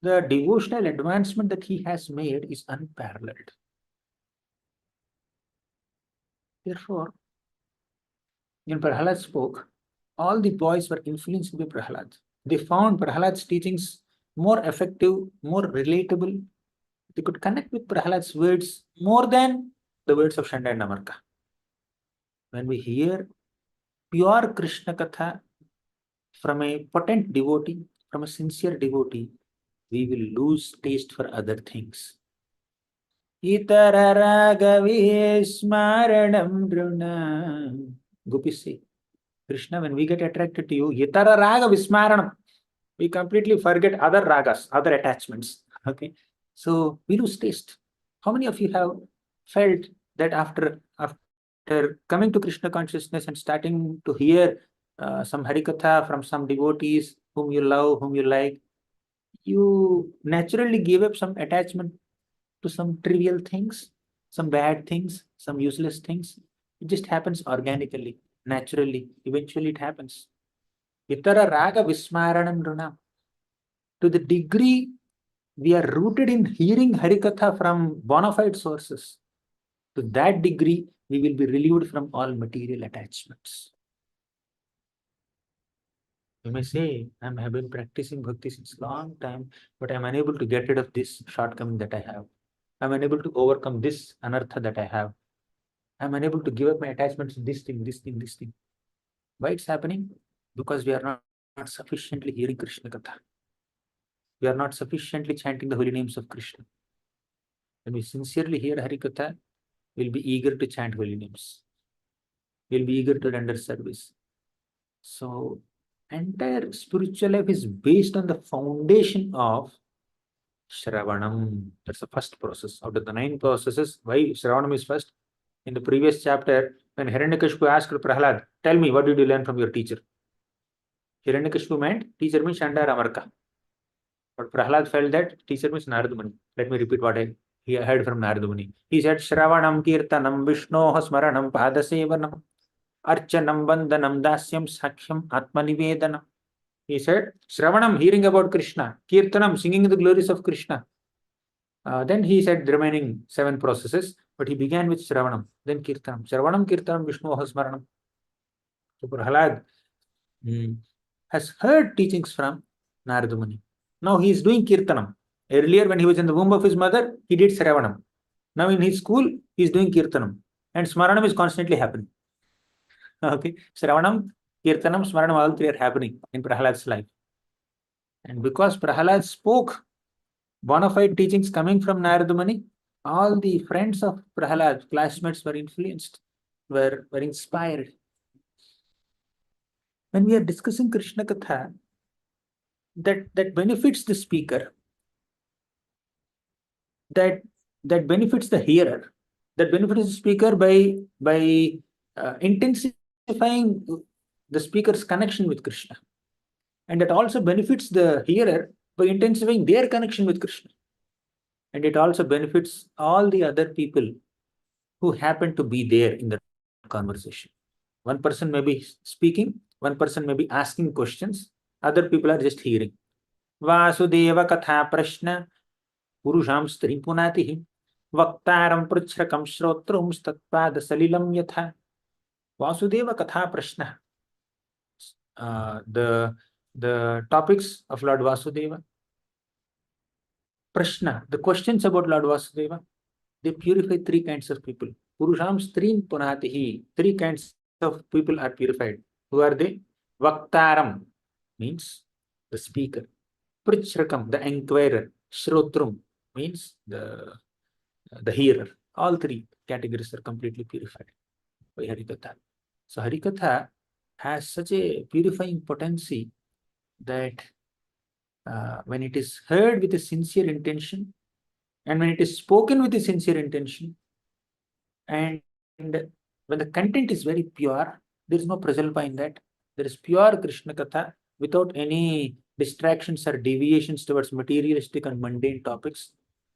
Speaker 1: the devotional advancement that he has made is unparalleled. Therefore, when Prahalad spoke, all the boys were influenced by Prahalad. They found Prahalad's teachings more effective, more relatable. They could connect with Prahalad's words more than the words of Shanda and Namarka. When we hear pure Krishna Katha from a potent devotee, from a sincere devotee, we will lose taste for other things. Itara ragavi smaranam druna. Gopis say, Krishna, when we get attracted to you, itara raga vismaranam, we completely forget other ragas, other attachments. Okay, so we lose taste. How many of you have felt that after coming to Krishna consciousness and starting to hear some Harikatha from some devotees whom you love, whom you like, you naturally give up some attachment to some trivial things, some bad things, some useless things? It just happens organically, naturally. Eventually, it happens. Itara raga vismaranam runa. To the degree we are rooted in hearing Harikatha from bona fide sources, to that degree we will be relieved from all material attachments. You may say, I have been practicing bhakti since long time, but I'm unable to get rid of this shortcoming that I have. I'm unable to overcome this anartha that I have. I'm unable to give up my attachments to this thing, this thing, this thing. Why it's happening? Because we are not sufficiently hearing Krishna Katha. We are not sufficiently chanting the holy names of Krishna. When we sincerely hear Harikatha, we'll be eager to chant holy names. We'll be eager to render service. So, entire spiritual life is based on the foundation of Shravanam. That's the first process. Out of the 9 processes, why Shravanam is first? In the previous chapter, when Hiranyakashipu asked Prahlad, tell me, what did you learn from your teacher? Hiranyakashipu meant teacher means Shanda Ramarka. But Prahlad felt that teacher means Narada Muni. Let me repeat what he heard from Narada Muni. He said, Shravanam Kirtanam Vishnoha Smaranam Padasevanam Archanam Vandanam Dasyam Sakhyam Atmanivedanam. He said, Shravanam, hearing about Krishna, Kirtanam, singing the glories of Krishna. Then he said the remaining 7 processes, but he began with Shravanam, then Kirtanam. Shravanam, Kirtanam, Vishnoha Smaranam. So Prahlad has heard teachings from Narada Muni. Now he is doing Kirtanam. Earlier, when he was in the womb of his mother, he did Shravanam. Now in his school, he is doing Kirtanam. And Smaranam is constantly happening. Okay, Shravanam, Kirtanam, Smaranam, all 3 are happening in Prahlad's life. And because Prahlad spoke bona fide teachings coming from Narada Muni, all the friends of Prahlad, classmates, were influenced, were inspired. When we are discussing Krishna Katha, that benefits the speaker, that benefits the hearer, that benefits the speaker by intensifying the speaker's connection with Krishna, and it also benefits the hearer by intensifying their connection with Krishna, and it also benefits all the other people who happen to be there in the conversation. One person may be speaking, one person may be asking questions, other people are just hearing. Vasudeva Katha Prashna Purusham Stri Punatihi Vaktaram Pruchrakam Shrotrum Statpada Salilam Yatha. Vasudeva Katha Prashna. The topics of Lord Vasudeva, Prashna, the questions about Lord Vasudeva, they purify three kinds of people. Purusham Strim Punatihi, three kinds of people are purified. Who are they? Vaktaram means the speaker. Prichrakam, the inquirer. Shrotrum means the hearer. All three categories are completely purified by Harikatha. So Harikatha has such a purifying potency that when it is heard with a sincere intention, and when it is spoken with a sincere intention, and when the content is very pure, there is no prajalpa in that. There is pure Krishna Katha without any distractions or deviations towards materialistic and mundane topics.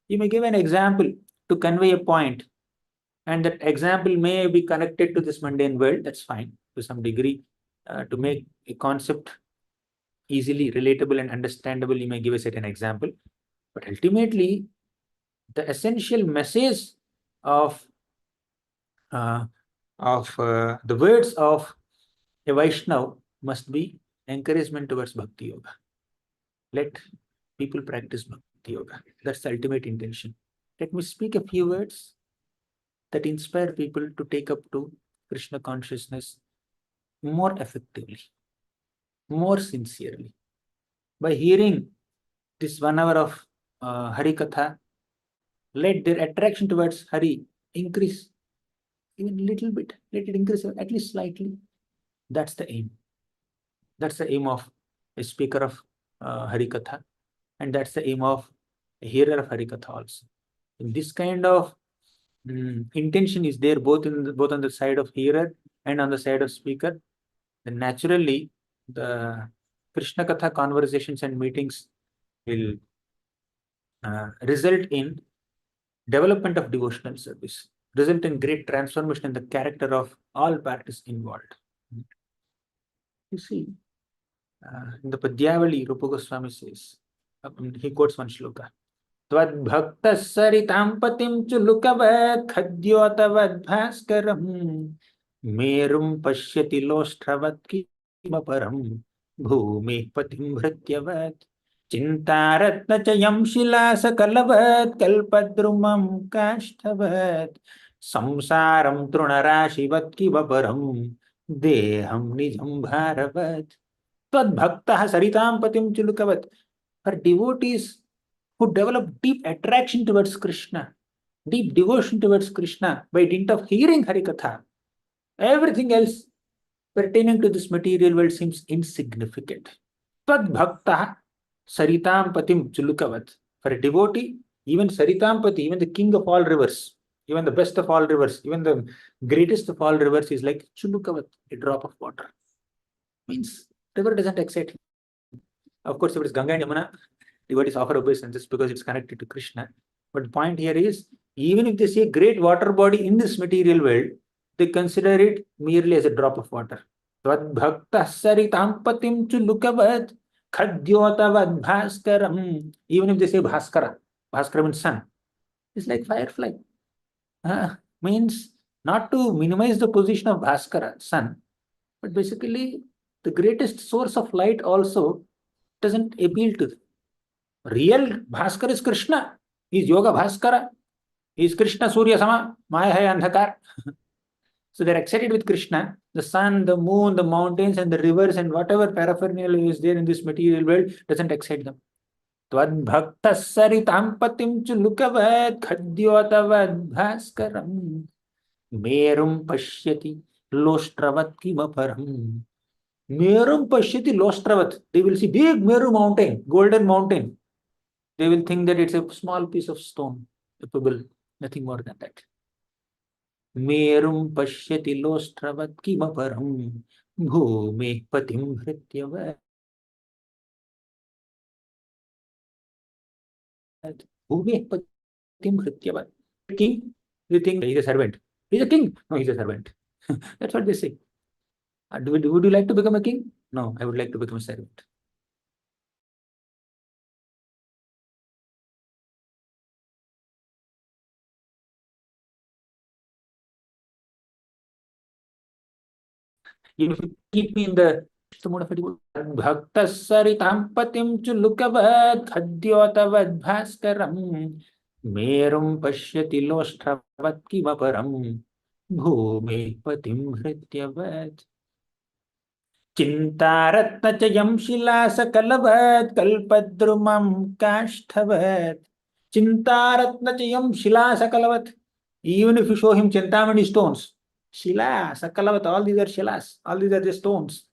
Speaker 1: You may give an example to convey a point, and that example may be connected to this mundane world. That's fine to some degree. To make a concept easily relatable and understandable, you may give a certain example. But ultimately, the essential message of uh, the words of a Vaishnav must be encouragement towards Bhakti Yoga. Let people practice Bhakti Yoga. That's the ultimate intention. Let me speak a few words that inspire people to take up to Krishna consciousness more effectively, more sincerely. By hearing this 1 hour of Hari Katha, let their attraction towards Hari increase even a little bit. Let it increase at least slightly. That's the aim. That's the aim of a speaker of Harikatha, and that's the aim of a hearer of Harikatha also. And this kind of intention is there both on the side of hearer and on the side of speaker. Then naturally, the Krishna Katha conversations and meetings will result in development of devotional service, result in great transformation in the character of all parties involved. You see, in the Padyavali, Rupa Goswami says, he quotes one shloka. Tvad saritam patim chulukavad khadyotavad bhaskaram merum pashyati loshtravat kimaparam bhumi patim bhrityavad chintaratna chayam shilasa kalavad kalpadrumam kashtavad samsaram trunarashivat kimaparam deham nijam bharavat. Tadbhakta saritam patim chulukavat. For devotees who develop deep attraction towards Krishna, deep devotion towards Krishna by dint of hearing Harikatha, everything else pertaining to this material world seems insignificant. Tadbhakta saritam patim chulukavat. For a devotee, even Saritam Pati, even the king of all rivers, even the best of all rivers, even the greatest of all rivers is like chulukavat, a drop of water. Means river doesn't excite him. Of course, if it is Ganga and Yamuna, devotees offer obeisance because it's connected to Krishna. But the point here is, even if they see a great water body in this material world, they consider it merely as a drop of water. Tvad saritam patim chulukavat khadyotavad bhaskaram. Even if they say Bhaskara, Bhaskara means sun. It's like firefly. Means not to minimize the position of Bhaskara, sun, but basically the greatest source of light also doesn't appeal to them. Real Bhaskar is Krishna. He is Yoga Bhaskara. He is Krishna Surya Sama. Maya hai Andhakar. So they're excited with Krishna. The sun, the moon, the mountains, and the rivers, and whatever paraphernalia is there in this material world doesn't excite them. Tvad saritam patim chulukavat khadyotavad bhaskaram merum pashyati loshtravat kimaparam. Merum pashyati loshtravat. They will see big Meru mountain, golden mountain. They will think that it's a small piece of stone, a pebble, nothing more than that. Merum pashyati loshtravat kimaparam bhume patim bhrityavad. Bhume patim bhrityavad. King, you think he's a servant. He's a king. No, he's a servant. That's what they say. Would you like to become a king? No, I would like to become a servant. If you keep me in the the mode of a devotee. Bhakta saritam patim chulukavad khadyotavad bhaskaram merum pashyati loshtravat kimaparam bhume patim hrityavad. चिंतारत्नचयं शिलासकलवत् कल्पद्रुमं काष्ठवत्. Chintaratnachayam shilasakalavati. Even if you show him Chintamani stones, Shila, Sakalavat, all these are Shilas, all these are the stones.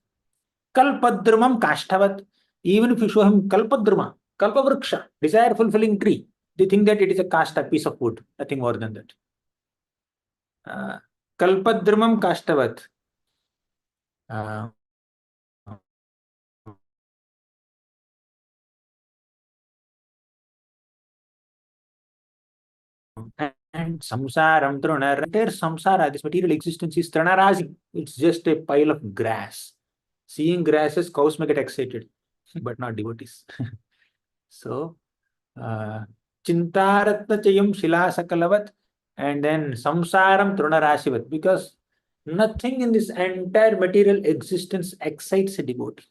Speaker 1: Kalpadrumam Kashtavat. Even if you show him Kalpadruma, Kalpavruksha, desire fulfilling tree, they think that it is a kashta, piece of wood, nothing more than that. Kalpadrumam Kashtavat. And samsaram truna, entire samsara, this material existence is tranarasi. It's just a pile of grass. Seeing grasses, cows may get excited, but not devotees. So, Chintaratna chayam shilasakalavat, and then samsaram trunarashivat, because nothing in this entire material existence excites a devotee.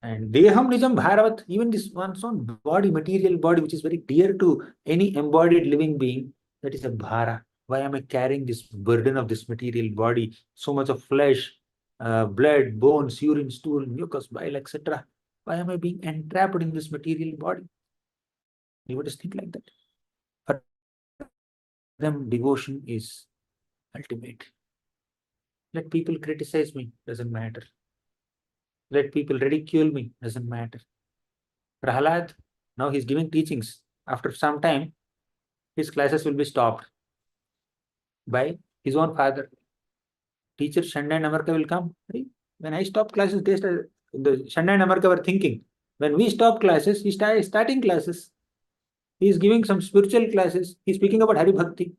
Speaker 1: And Deham Nijam Bharavat, even this one's own body, material body, which is very dear to any embodied living being, that is a bhara. Why am I carrying this burden of this material body? So much of flesh, blood, bones, urine, stool, mucus, bile, etc. Why am I being entrapped in this material body? You would just think like that. For them, devotion is ultimate. Let people criticize me, doesn't matter. Let people ridicule me, doesn't matter. Prahalad, now he's giving teachings. After some time, his classes will be stopped by his own father. Teacher Shanda and Amarka will come. When I stop classes, the Shanda and Amarka were thinking, when we stop classes, he starting classes. He is giving some spiritual classes. He is speaking about Hari Bhakti.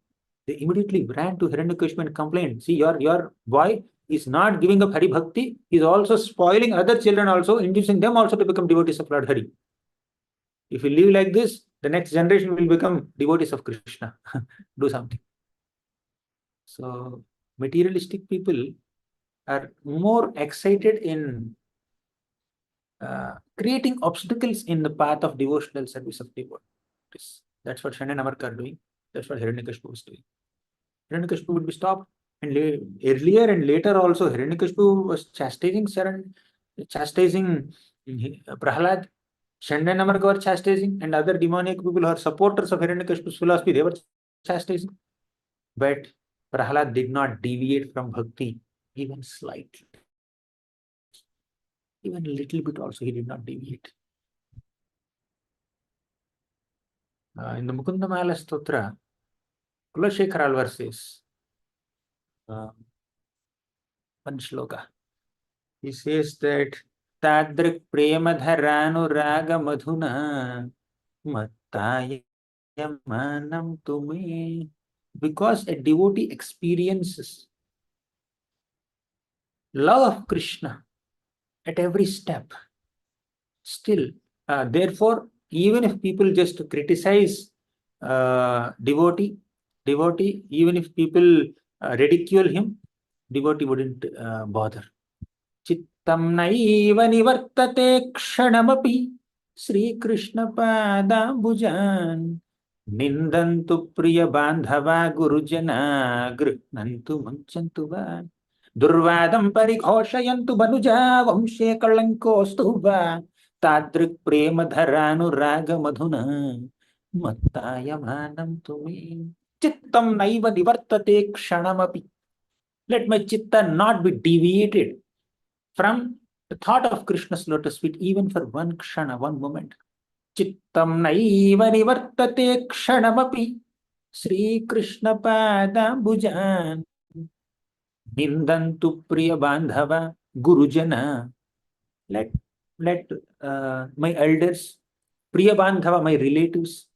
Speaker 1: They immediately ran to Hiranyakashipu and complained, see, your boy is not giving up Hari Bhakti. He is also spoiling other children also, inducing them also to become devotees of Lord Hari. If you live like this, the next generation will become devotees of Krishna. Do something. So, materialistic people are more excited in creating obstacles in the path of devotional service of devotees. That's what Shanda and Amarka are doing. That's what Hiranyakashipu is doing. Hiranyakashipu would be stopped. And earlier and later also, Hiranyakashipu was chastising Prahalad. Shanda and Amarka were chastising, and other demoniac people who are supporters of Hiranyakashipu's philosophy, they were chastising. But Prahalad did not deviate from bhakti even slightly. Even a little bit also he did not deviate. In the Mukundamala Stotra, Kulashekara Alvar says, one shloka. He says that Tadrik Premadharanu Raga Madhuna Mattaya Manam Tume. Because a devotee experiences love of Krishna at every step, still, therefore, even if people just criticize devotee, even if people ridicule him, devotee wouldn't bother. Chittam naiva nivartate kshanamapi Sri Krishna padambujan Nindantu priya bandhava gurujana grihnantu manchantu va Durvadam parighoshayantu banuja vamshe kalankostu va Tadrik prema dharanu raga madhuna mattaya manam tumi Chittam naiva nivartate kshanamapi. Let my chitta not be deviated from the thought of Krishna's lotus feet even for one kshana, one moment. Chittam naiva nivartate kshanamapi Sri Krishna padambujan Nindantu priya bandhava gurujana. Let my elders, priya bandhava, my relatives,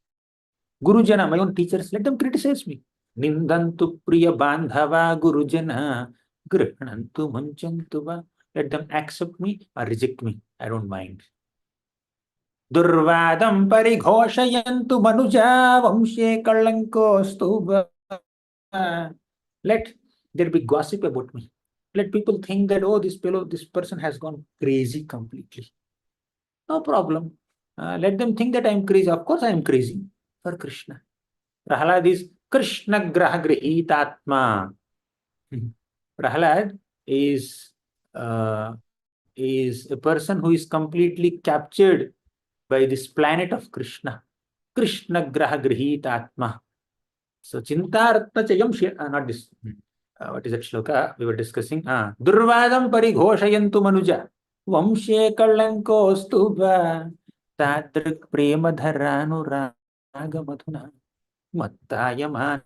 Speaker 1: gurujana, my own teachers, let them criticize me. Nindantu priya bandhava gurujana grihnantu manchantu va. Let them accept me or reject me. I don't mind. Durvadam parighoshayantu manuja vamshe kalankostu va. Let there be gossip about me. Let people think that, oh, this person has gone crazy completely. No problem. Let them think that I am crazy. Of course, I am crazy for Krishna. Prahlad is Krishna Graha Grihitatma. Prahlad uh, is a person who is completely captured by this planet of Krishna. Krishna Graha Grihitatma. So Chintaratna Chayam, not this. What is that shloka we were discussing? Durvadam Parighoshayantu Manuja. Vamshe Kalankostuva. Tadrik Prema Dharanu Raga Madhuna. Mattayaman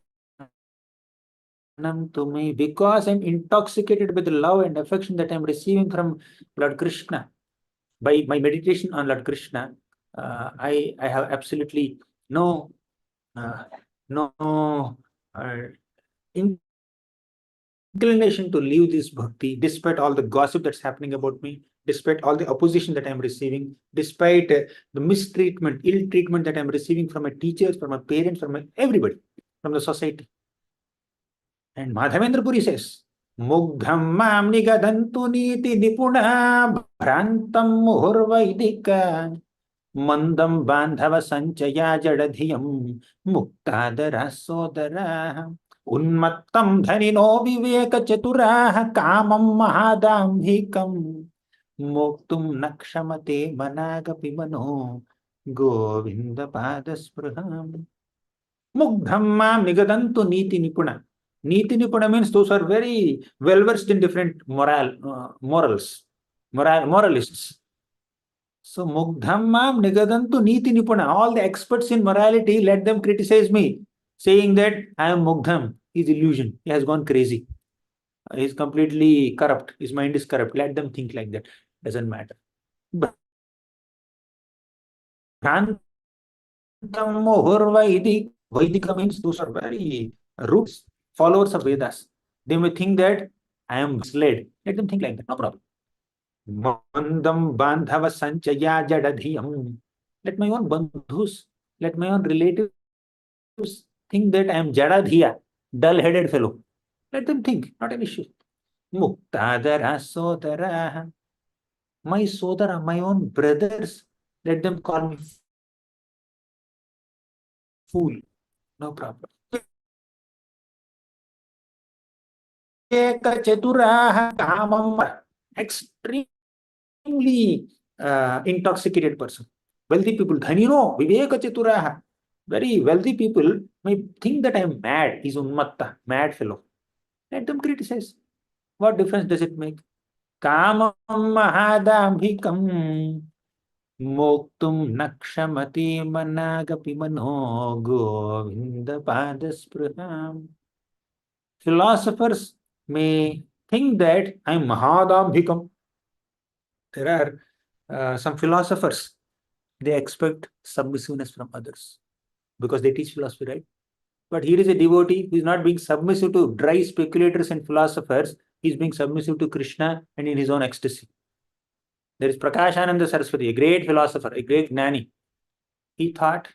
Speaker 1: to me, because I'm intoxicated with the love and affection that I'm receiving from Lord Krishna by my meditation on Lord Krishna. I have absolutely no uh, no uh, inclination to leave this bhakti, despite all the gossip that's happening about me, despite all the opposition that I'm receiving, despite the mistreatment, ill treatment that I'm receiving from my teachers, from my parents, from everybody, from the society. And Madhavendra Puri says, Mugdham mam nigadantu niti nipuna bhrantam muhurvaidika mandam bandhava sanchaya jadadhiyam muktadara sodara unmattam dhanino viveka chaturaha kamam mahadambhikam moktum nakshamate managapi mano govinda padaspruham. Mugdhamma Nigadantu Niti Nipuna. Niti Nipuna means those are very well versed in different moralists. So Mugdhamma Nigadantu Niti Nipuna. All the experts in morality, let them criticize me, saying that I am Mugdham. He's illusion. He has gone crazy. He's completely corrupt. His mind is corrupt. Let them think like that. Doesn't matter. Bhrantam Mohurvaidi. Vaidika means those are very roots, followers of Vedas. They may think that I am misled. Let them think like that, no problem. Mandam bandhava sanchaya jadadhiyam. Let my own bandhus, let my own relatives think that I am jadadhiya, dull-headed fellow. Let them think, not an issue. Muktadara sodara. My sodara, my own brothers, let them call me fool. No problem. Extremely intoxicated person. Wealthy people, dhanino, viveka chaturaha. Very wealthy people may think that I am mad. He's unmatta, mad fellow. Let them criticize. What difference does it make? Kamam mahadambhikam moktum nakshamati managapi mano govinda padaspraham. Philosophers may think that I am mahadambhikam. There are some philosophers, they expect submissiveness from others because they teach philosophy, right? But here is a devotee who is not being submissive to dry speculators and philosophers. He is being submissive to Krishna and in his own ecstasy. There is Prakashananda Saraswati, a great philosopher, a great gnani. He thought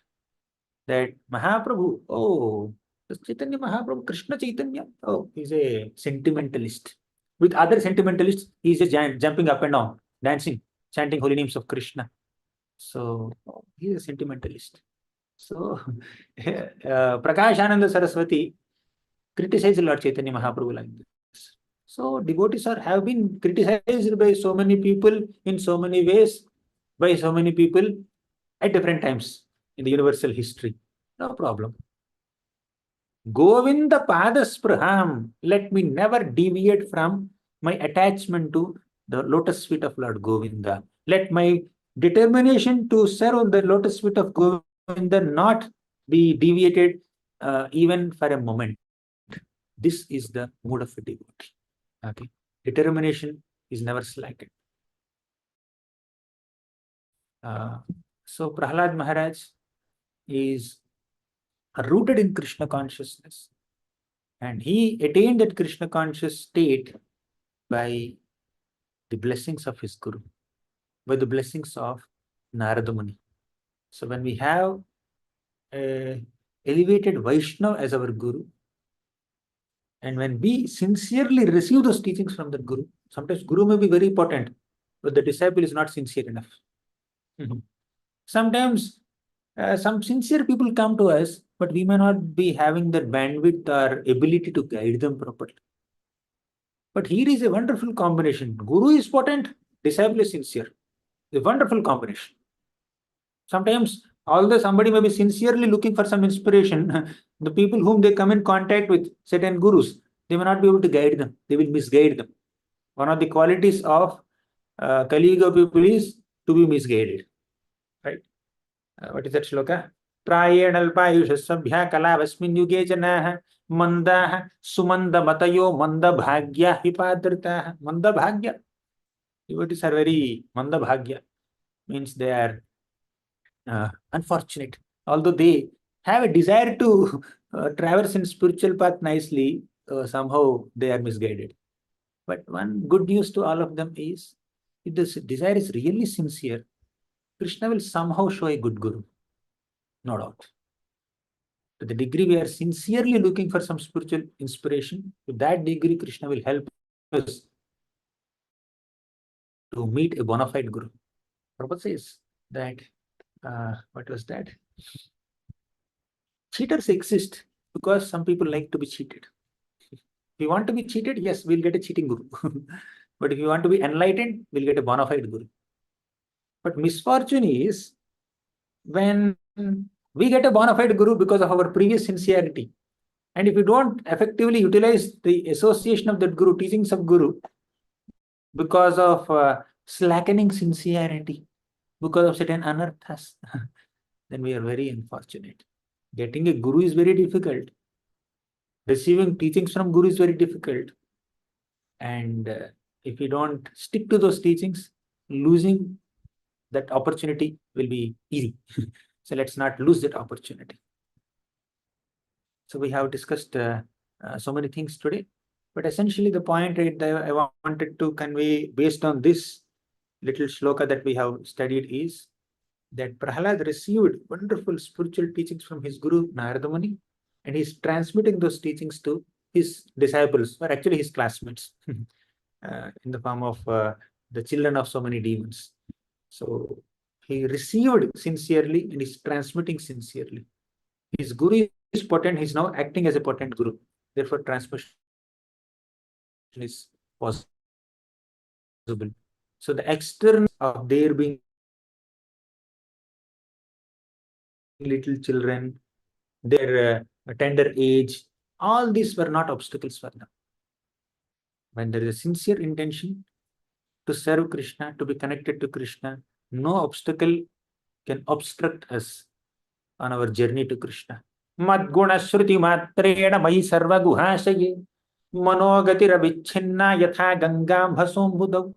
Speaker 1: that Mahaprabhu, oh, Chaitanya Mahaprabhu, Krishna Chaitanya, oh, he's a sentimentalist. With other sentimentalists, he's just jumping up and down, dancing, chanting holy names of Krishna. So, oh, he's a sentimentalist. So, Prakashananda Saraswati criticized Lord Chaitanya Mahaprabhu like this. So, devotees have been criticized by so many people in so many ways, by so many people at different times in the universal history. No problem. Govinda Padaspraham. Let me never deviate from my attachment to the lotus feet of Lord Govinda. Let my determination to serve the lotus feet of Govinda not be deviated even for a moment. This is the mood of a devotee. Okay. Determination is never slackened. So Prahlad Maharaj is rooted in Krishna consciousness. And he attained that Krishna conscious state by the blessings of his Guru, by the blessings of Narada Muni. So when we have a elevated Vaishnava as our Guru, And when we sincerely receive those teachings from the Guru, sometimes Guru may be very important, but the disciple is not sincere enough. Sometimes some sincere people come to us, but we may not be having that bandwidth or ability to guide them properly. But here is a wonderful combination. Guru is potent, disciple is sincere. A wonderful combination. Sometimes, although somebody may be sincerely looking for some inspiration, the people whom they come in contact with, certain gurus, they may not be able to guide them. They will misguide them. One of the qualities of Kali Yuga people is to be misguided. Right? What is that shloka? Prayenalpayushasabhya kalavasmin yuge janaha mandaha sumanda matayo manda bhagya hipadritaha. Manda bhagya. Devotees are very manda bhagya. Means they are unfortunate. Although they have a desire to traverse in spiritual path nicely, somehow they are misguided. But one good news to all of them is, if this desire is really sincere, Krishna will somehow show a good guru. No doubt. To the degree we are sincerely looking for some spiritual inspiration, to that degree Krishna will help us to meet a bona fide guru. Prabhupada says that, what was that? Cheaters exist because some people like to be cheated. If you want to be cheated, yes, we'll get a cheating guru. But if you want to be enlightened, we'll get a bona fide guru. But misfortune is when we get a bona fide guru because of our previous sincerity. And if you don't effectively utilize the association of that guru, teachings of guru, because of slackening sincerity, because of certain anarthas, then we are very unfortunate. Getting a guru is very difficult. Receiving teachings from guru is very difficult. And if we don't stick to those teachings, losing that opportunity will be easy. So let's not lose that opportunity. So we have discussed so many things today. But essentially the point that I wanted to convey based on this little shloka that we have studied is that Prahlad received wonderful spiritual teachings from his guru Narada Muni, and he's transmitting those teachings to his disciples, or actually his classmates, in the form of the children of so many demons. So he received sincerely and is transmitting sincerely. His guru is potent, he's now acting as a potent guru. Therefore, transmission is possible. So the external of their being little children, their tender age, all these were not obstacles for them. When there is a sincere intention to serve Krishna, to be connected to Krishna, no obstacle can obstruct us on our journey to Krishna. Madguna shruti matrena mai sarva guhasaye manogatira vichhinna yatha gangam bhasum buddhav.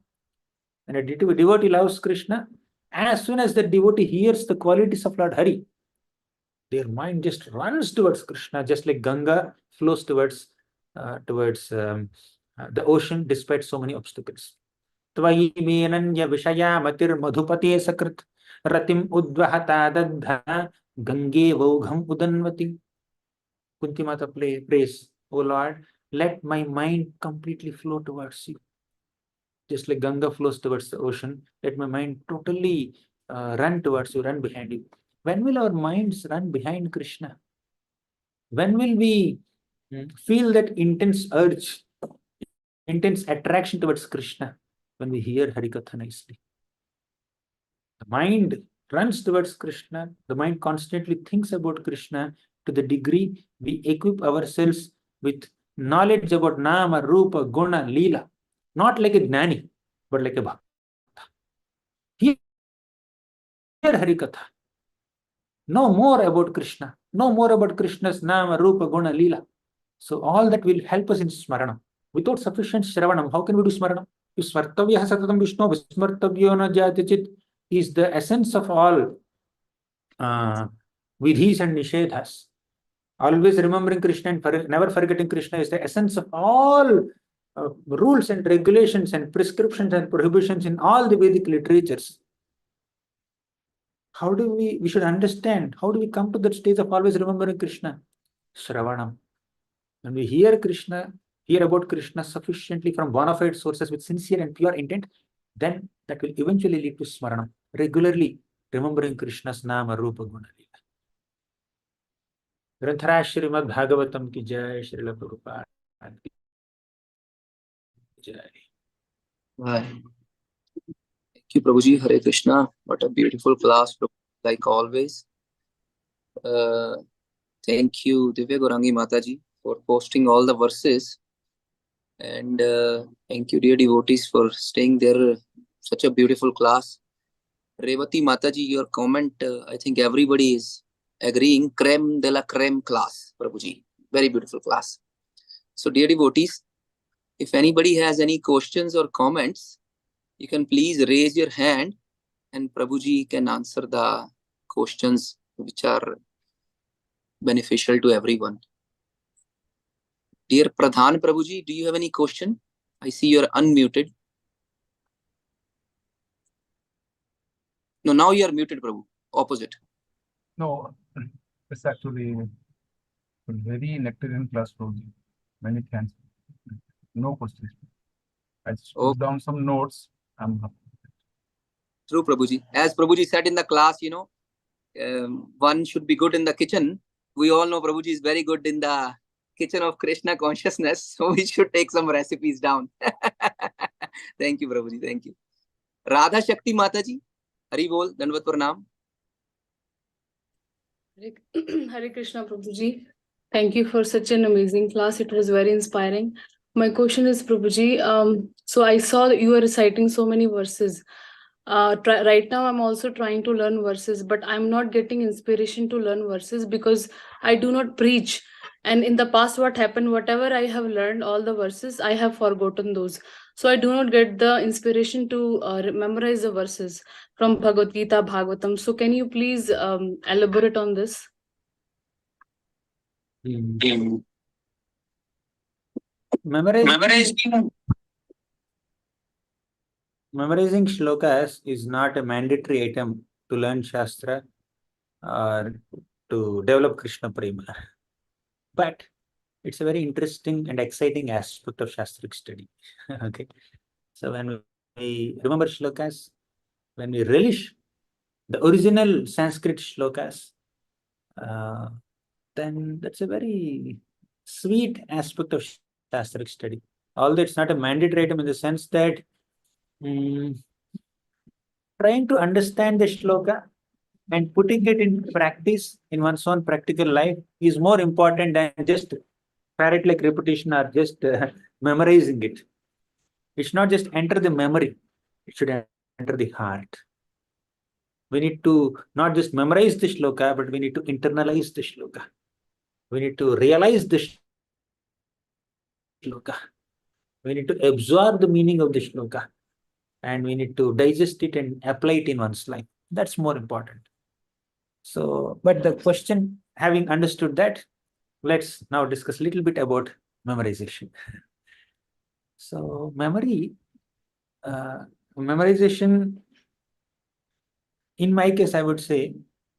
Speaker 1: When a devotee loves Krishna, as soon as the devotee hears the qualities of Lord Hari, their mind just runs towards Krishna, just like Ganga flows towards the ocean despite so many obstacles. Tvayi menanya vishaya matir madhupate sakrit ratim udvahata dadha gange vogham udanvati. Kunti Mata prays, O Lord, let my mind completely flow towards you. Just like Ganga flows towards the ocean, let my mind totally run towards you, run behind you. When will our minds run behind Krishna? When will we feel that intense urge, intense attraction towards Krishna? When we hear Harikatha nicely. The mind runs towards Krishna, the mind constantly thinks about Krishna to the degree we equip ourselves with knowledge about Nama, Rupa, Guna, Leela. Not like a Gnani, but like a Bhakta. Hear Harikatha. Know more about Krishna. Know more about Krishna's Nama, Rupa, Guna, Leela. So all that will help us in Smarana. Without sufficient Shravanam, how can we do Smarana? If Smartavya Satatam Vishnu, Vismartavyo na Jatichit is the essence of all vidhis and nishedhas. Always remembering Krishna and never forgetting Krishna is the essence of all rules and regulations and prescriptions and prohibitions in all the Vedic literatures. How do we should understand, how do we come to that stage of always remembering Krishna? Shravanam. When we hear about Krishna sufficiently from bona fide sources with sincere and pure intent, then that will eventually lead to smaranam, regularly remembering Krishna's nama, rupa, guna, lila. ग्रंथराज Shrimad Bhagavatam की जय, श्रील प्रभुपाद की जय.
Speaker 2: Thank you, Prabhuji. Hare Krishna. What a beautiful class, like always. Thank you, Divya Gaurangi Mataji, for posting all the verses. And thank you, dear devotees, for staying there. Such a beautiful class. Revati Mataji, your comment, I think everybody is agreeing. Creme de la creme class, Prabhuji. Very beautiful class. So, dear devotees, if anybody has any questions or comments, you can please raise your hand and Prabhuji can answer the questions which are beneficial to everyone. Dear Pradhan Prabhuji, do you have any question? I see you're unmuted. No, now you are muted, Prabhu. Opposite.
Speaker 3: No, it's actually a very nectarian class, Prabhuji. Many thanks. No questions. I just took down some notes. I'm happy.
Speaker 2: True, Prabhuji. As Prabhuji said in the class, one should be good in the kitchen. We all know Prabhuji is very good in the kitchen of Krishna consciousness. So we should take some recipes down. Thank you, Prabhuji. Thank you. Radha Shakti Mataji. Hari Bol. Dandavat Pranam.
Speaker 4: Hare Krishna, Prabhuji. Thank you for such an amazing class. It was very inspiring. My question is, Prabhuji, so I saw that you were reciting so many verses. Right now, I'm also trying to learn verses, but I'm not getting inspiration to learn verses because I do not preach. And in the past, what happened, whatever I have learned, all the verses, I have forgotten those. So I do not get the inspiration to memorize the verses from Bhagavad Gita, Bhagavatam. So can you please elaborate on this?
Speaker 1: Memorizing shlokas is not a mandatory item to learn Shastra or to develop Krishna Prema. But it's a very interesting and exciting aspect of Shastric study. Okay. So when we remember shlokas, when we relish the original Sanskrit shlokas, then that's a very sweet aspect of Shastric study. Although it's not a mandatory item in the sense that trying to understand the shloka and putting it in practice in one's own practical life is more important than just parrot-like repetition or just memorizing it. It should not just enter the memory, it should enter the heart. We need to not just memorize the shloka, but we need to internalize the shloka. We need to realize the shloka. We need to absorb the meaning of the shloka. And we need to digest it and apply it in one's life. That's more important. So, but the question, having understood that, let's now discuss a little bit about memorization. So, memorization, in my case, I would say,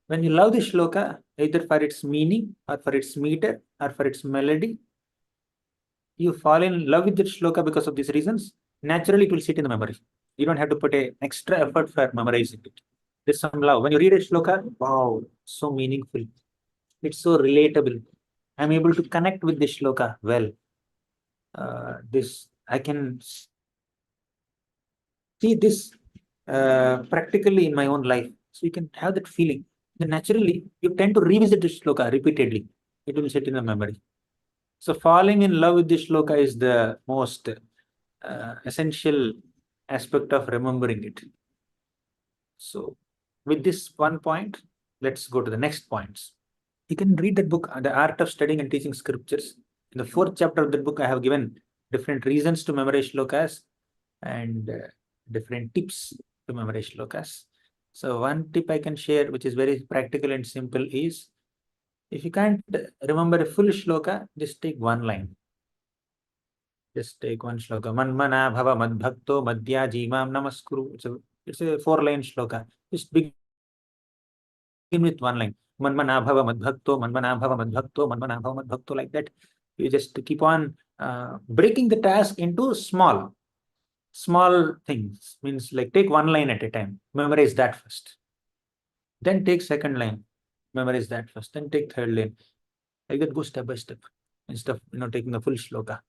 Speaker 1: when you love the shloka, either for its meaning or for its meter or for its melody, you fall in love with the shloka because of these reasons, naturally it will sit in the memory. You don't have to put an extra effort for memorizing it. There's some love. When you read a shloka, wow, so meaningful. It's so relatable. I'm able to connect with the shloka well. I can see this practically in my own life. So you can have that feeling. Then naturally, you tend to revisit the shloka repeatedly. It will sit in the memory. So falling in love with the shloka is the most essential aspect of remembering it. So with this one point, let's go to the next points. You can read that book, The Art of Studying and Teaching Scriptures. In the 4th chapter of that book, I have given different reasons to memorize shlokas and different tips to memorize shlokas. So one tip I can share, which is very practical and simple, is if you can't remember a full shloka, just take one line. Just take one shloka. Manmana bhava madbhakto madhya jimam namaskuru. It's a 4-line shloka. Just begin with one line. Manmana bhava madbhakto, manmana bhava madbhakto, manmana bhava madbhakto, like that. You just keep on breaking the task into small things. Means like take one line at a time, memorize that first. Then take second line, memorize that first. Then take third line. Like that, go step by step instead of taking the full shloka.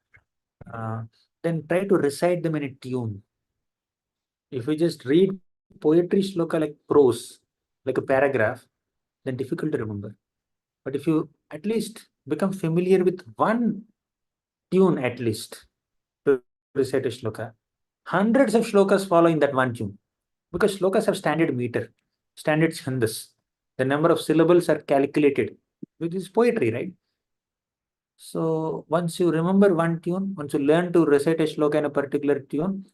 Speaker 1: Then try to recite them in a tune. If we just read poetry shloka like prose, like a paragraph, then difficult to remember. But if you at least become familiar with one tune at least to recite a shloka, hundreds of shlokas follow in that one tune. Because shlokas have standard meter, standard chandas. The number of syllables are calculated, which is poetry, right? So once you remember one tune, once you learn to recite a shloka in a particular tune,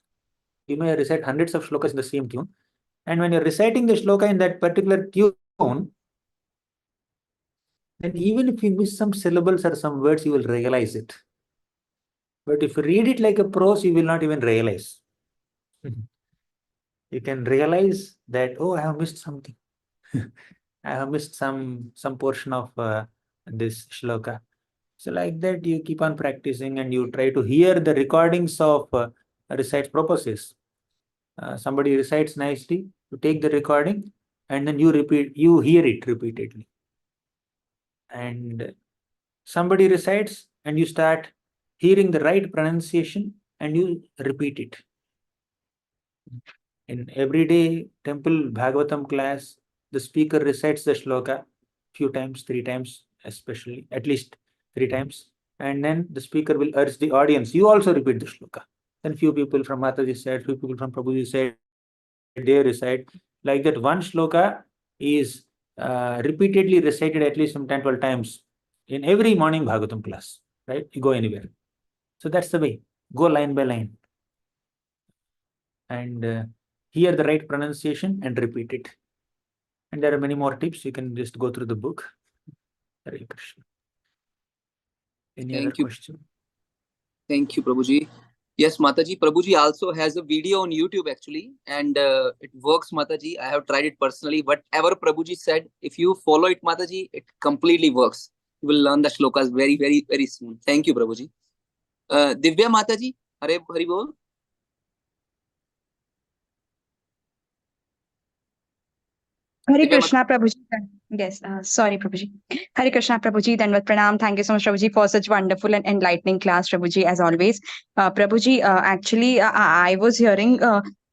Speaker 1: you may recite hundreds of shlokas in the same tune. And when you're reciting the shloka in that particular tune, then even if you miss some syllables or some words, you will realize it. But if you read it like a prose, you will not even realize. You can realize that, oh, I have missed something. I have missed some portion of this shloka. So like that, you keep on practicing and you try to hear the recordings of recites purposes. Somebody recites nicely, you take the recording and then you hear it repeatedly. And somebody recites and you start hearing the right pronunciation and you repeat it. In everyday temple Bhagavatam class, the speaker recites the shloka few times, 3 times, especially, at least 3 times. And then the speaker will urge the audience, you also repeat the shloka. Then few people from Mataji's side, few people from Prabhuji's side, they recite. Like that, one shloka is repeatedly recited at least some 10, 12 times in every morning Bhagavatam class, right? You go anywhere. So that's the way. Go line by line. And hear the right pronunciation and repeat it. And there are many more tips. You can just go through the book. Hare Krishna. Any other
Speaker 2: Thank you.
Speaker 1: question?
Speaker 2: Thank you, Prabhuji. Yes, Mataji. Prabhuji also has a video on YouTube actually, and it works, Mataji. I have tried it personally. Whatever Prabhuji said, if you follow it, Mataji, it completely works. You will learn the shlokas very, very, very soon. Thank you, Prabhuji. Divya Mataji, Hare Hari Bol.
Speaker 5: Hare
Speaker 2: Divya
Speaker 5: Krishna Prabhuji. Yes, sorry Prabhuji. Hare Krishna Prabhuji, Dandavat Pranam. Thank you so much Prabhuji for such wonderful and enlightening class, Prabhuji, as always. Prabhuji, actually, I was hearing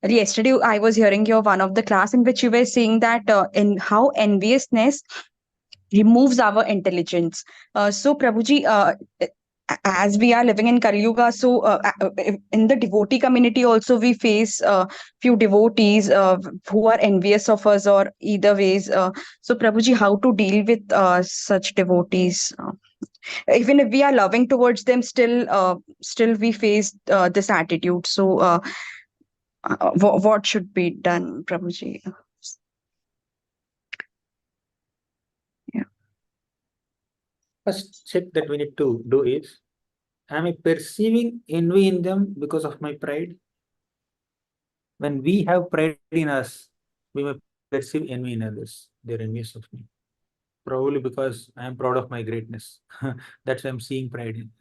Speaker 5: yesterday. I was hearing your one of the class in which you were saying that in how enviousness removes our intelligence. So Prabhuji, as we are living in Kali Yuga, so in the devotee community also we face few devotees who are envious of us or either ways. So Prabhuji, how to deal with such devotees? Even if we are loving towards them, still we face this attitude. So what should be done, Prabhuji?
Speaker 1: First check that we need to do is, am I perceiving envy in them because of my pride? When we have pride in us, we may perceive envy in others. They're envious of me. Probably because I am proud of my greatness. That's why I'm seeing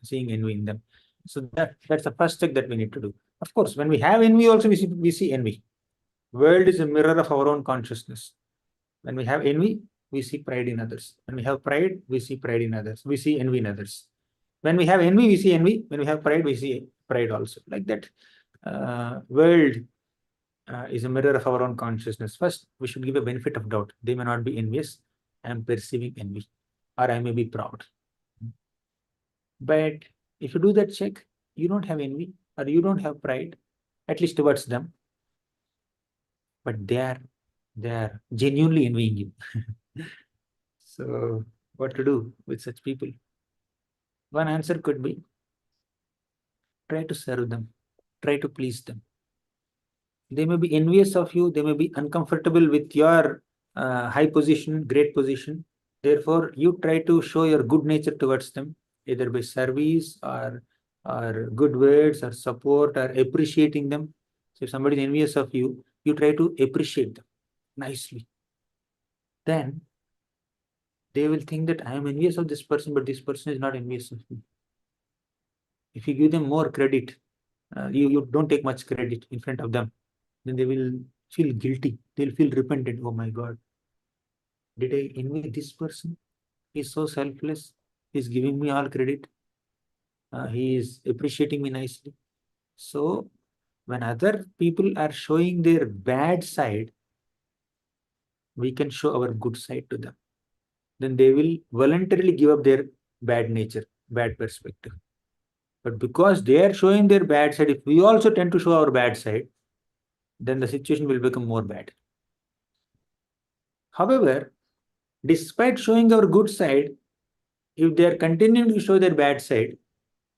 Speaker 1: seeing envy in them. So that's the first check that we need to do. Of course, when we have envy, also we see envy. World is a mirror of our own consciousness. When we have envy, we see pride in others. When we have pride, we see pride in others. We see envy in others. When we have envy, we see envy. When we have pride, we see pride also. Like that, world is a mirror of our own consciousness. First, we should give a benefit of doubt. They may not be envious. I am perceiving envy, or I may be proud. But if you do that check, you don't have envy or you don't have pride, at least towards them. But they are genuinely envying you. So what to do with such people? One answer could be, try to serve them, try to please them. They may be envious of you, they may be uncomfortable with your high position, great position. Therefore, you try to show your good nature towards them, either by service or good words or support or appreciating them. So if somebody is envious of you, you try to appreciate them nicely. Then they will think that I am envious of this person, but this person is not envious of me. If you give them more credit, you don't take much credit in front of them, then they will feel guilty. They'll feel repentant. Oh my God, did I envy this person? He's so selfless. He's giving me all credit. He is appreciating me nicely. So when other people are showing their bad side, we can show our good side to them. Then they will voluntarily give up their bad nature, bad perspective. But because they are showing their bad side, if we also tend to show our bad side, then the situation will become more bad. However, despite showing our good side, if they are continuing to show their bad side,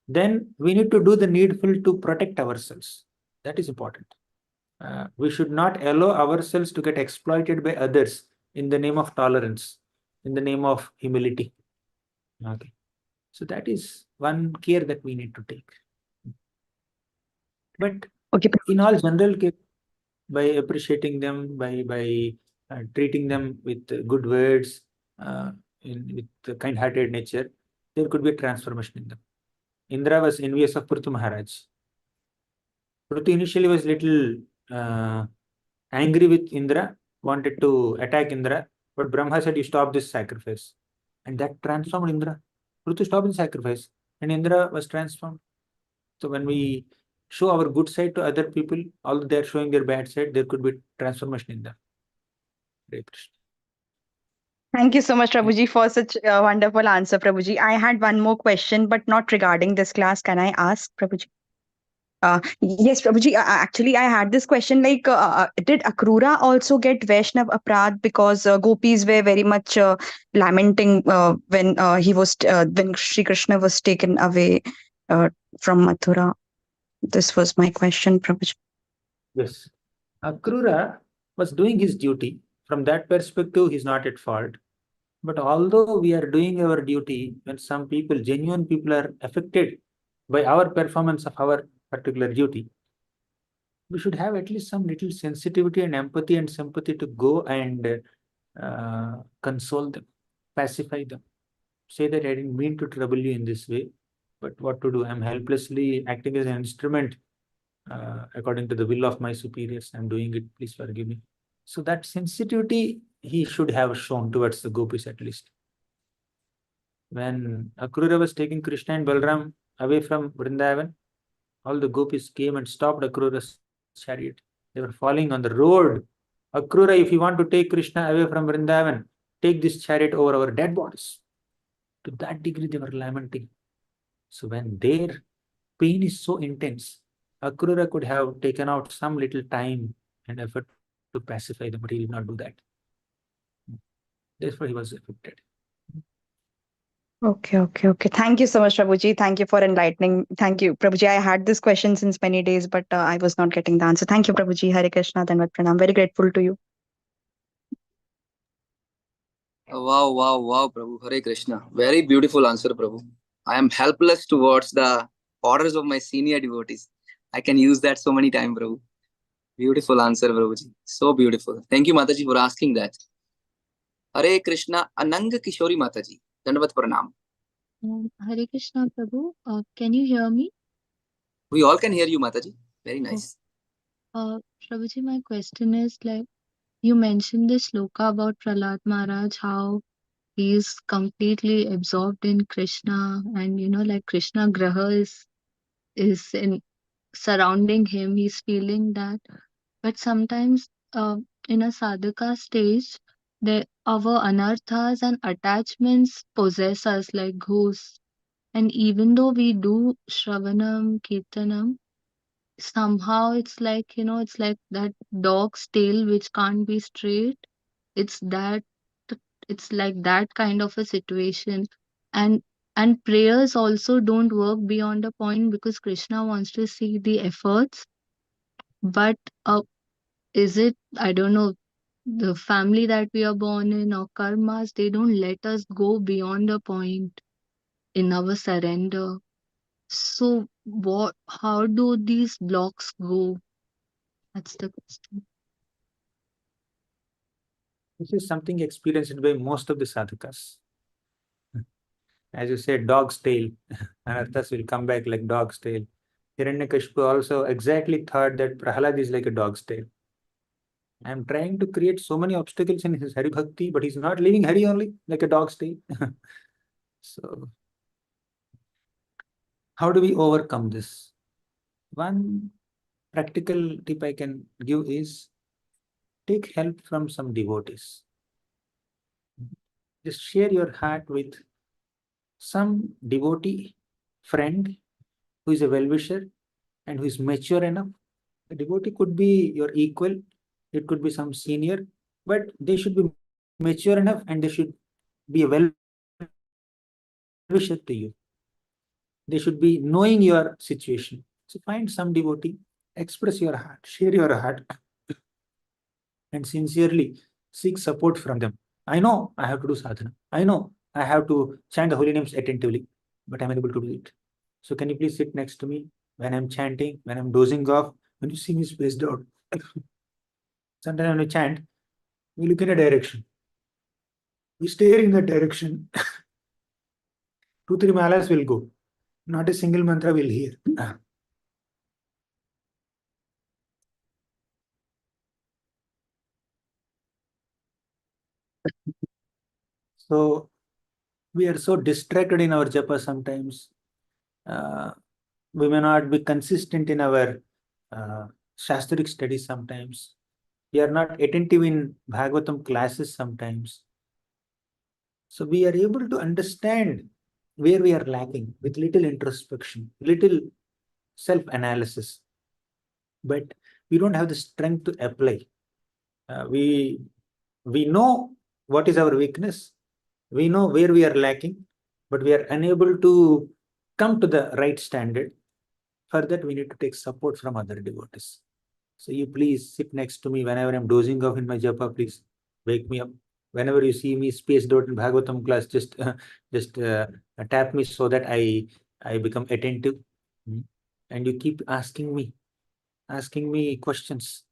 Speaker 1: then we need to do the needful to protect ourselves. That is important. We should not allow ourselves to get exploited by others in the name of tolerance, in the name of humility. Okay. So that is one care that we need to take. But
Speaker 5: Okay.
Speaker 1: in all general case, by appreciating them, by treating them with good words, with kind-hearted nature, there could be a transformation in them. Indra was envious of Prithu Maharaj. Prithu initially was little angry with Indra, wanted to attack Indra, but Brahma said, "You stop this sacrifice," and that transformed Indra. Prithu stopped the sacrifice, and Indra was transformed. So when we show our good side to other people, although they are showing their bad side, there could be transformation in them. Hare Krishna.
Speaker 5: Thank you so much, Prabhuji, for such a wonderful answer, Prabhuji. I had one more question, but not regarding this class. Can I ask, Prabhuji? Yes, Prabhuji. Actually, I had this question like, did Akrura also get Vaishnav Aparad because gopis were very much lamenting when when Sri Krishna was taken away from Mathura? This was my question, Prabhuji.
Speaker 1: Yes. Akrura was doing his duty. From that perspective, he's not at fault. But although we are doing our duty, when some people, genuine people, are affected by our performance of our particular duty, we should have at least some little sensitivity and empathy and sympathy to go and console them, pacify them, say that I didn't mean to trouble you in this way, but what to do? I'm helplessly acting as an instrument according to the will of my superiors. I'm doing it. Please forgive me. So that sensitivity he should have shown towards the gopis at least. When Akrura was taking Krishna and Balram away from Vrindavan, all the gopis came and stopped Akrura's chariot. They were falling on the road. Akrura, if you want to take Krishna away from Vrindavan, take this chariot over our dead bodies. To that degree, they were lamenting. So when their pain is so intense, Akrura could have taken out some little time and effort to pacify them, but he did not do that. Therefore, he was affected.
Speaker 5: Okay. Thank you so much, Prabhuji. Thank you for enlightening. Thank you, Prabhuji. I had this question since many days, but I was not getting the answer. Thank you, Prabhuji. Hare Krishna, Dandavat Pranam. Very grateful to you.
Speaker 2: Wow, Prabhu. Hare Krishna. Very beautiful answer, Prabhu. I am helpless towards the orders of my senior devotees. I can use that so many times, Prabhu. Beautiful answer, Prabhuji. So beautiful. Thank you, Mataji, for asking that. Hare Krishna. Anang Kishori Mataji. Dandavat Pranam.
Speaker 6: Hare Krishna, Prabhu. Can you hear me?
Speaker 2: We all can hear you, Mataji. Very nice.
Speaker 6: Prabhuji, my question is like, you mentioned this shloka about Prahlad Maharaj, how he is completely absorbed in Krishna, and like Krishna Graha is in surrounding him. He's feeling that, but sometimes in a sadhaka stage, our anarthas and attachments possess us like ghosts. And even though we do Shravanam, Kirtanam, somehow it's like that dog's tail which can't be straight. It's that, it's like that kind of a situation. And and prayers also don't work beyond a point because Krishna wants to see the efforts. But is it, I don't know, the family that we are born in or karmas, they don't let us go beyond a point in our surrender. So how do these blocks go? That's the question.
Speaker 1: This is something experienced by most of the sadhakas. As you said, dog's tail. Anarthas will come back like dog's tail. Hiranyakashipu also exactly thought that Prahalad is like a dog's tail. I am trying to create so many obstacles in his Hari Bhakti, but he's not leaving Hari only, like a dog's tail. So, how do we overcome this? One practical tip I can give is take help from some devotees. Just share your heart with some devotee friend who is a well-wisher and who is mature enough. The devotee could be your equal, it could be some senior, but they should be mature enough and they should be a well-wisher to you. They should be knowing your situation. So find some devotee, express your heart, share your heart, and sincerely seek support from them. I know I have to do sadhana. I know I have to chant the holy names attentively, but I'm unable to do it. So can you please sit next to me when I'm chanting, when I'm dozing off, when you see me spaced out? Sometimes when we chant, we look in a direction. We stare in that direction. 2-3 malas will go. Not a single mantra will hear. So we are so distracted in our japa sometimes. We may not be consistent in our shastric studies sometimes. We are not attentive in Bhagavatam classes sometimes. So we are able to understand where we are lacking with little introspection, little self-analysis. But we don't have the strength to apply. We know what is our weakness. We know where we are lacking, but we are unable to come to the right standard. For that, we need to take support from other devotees. So you please sit next to me whenever I'm dozing off in my japa. Please wake me up. Whenever you see me spaced out in Bhagavatam class, just tap me so that I become attentive. And you keep asking me questions,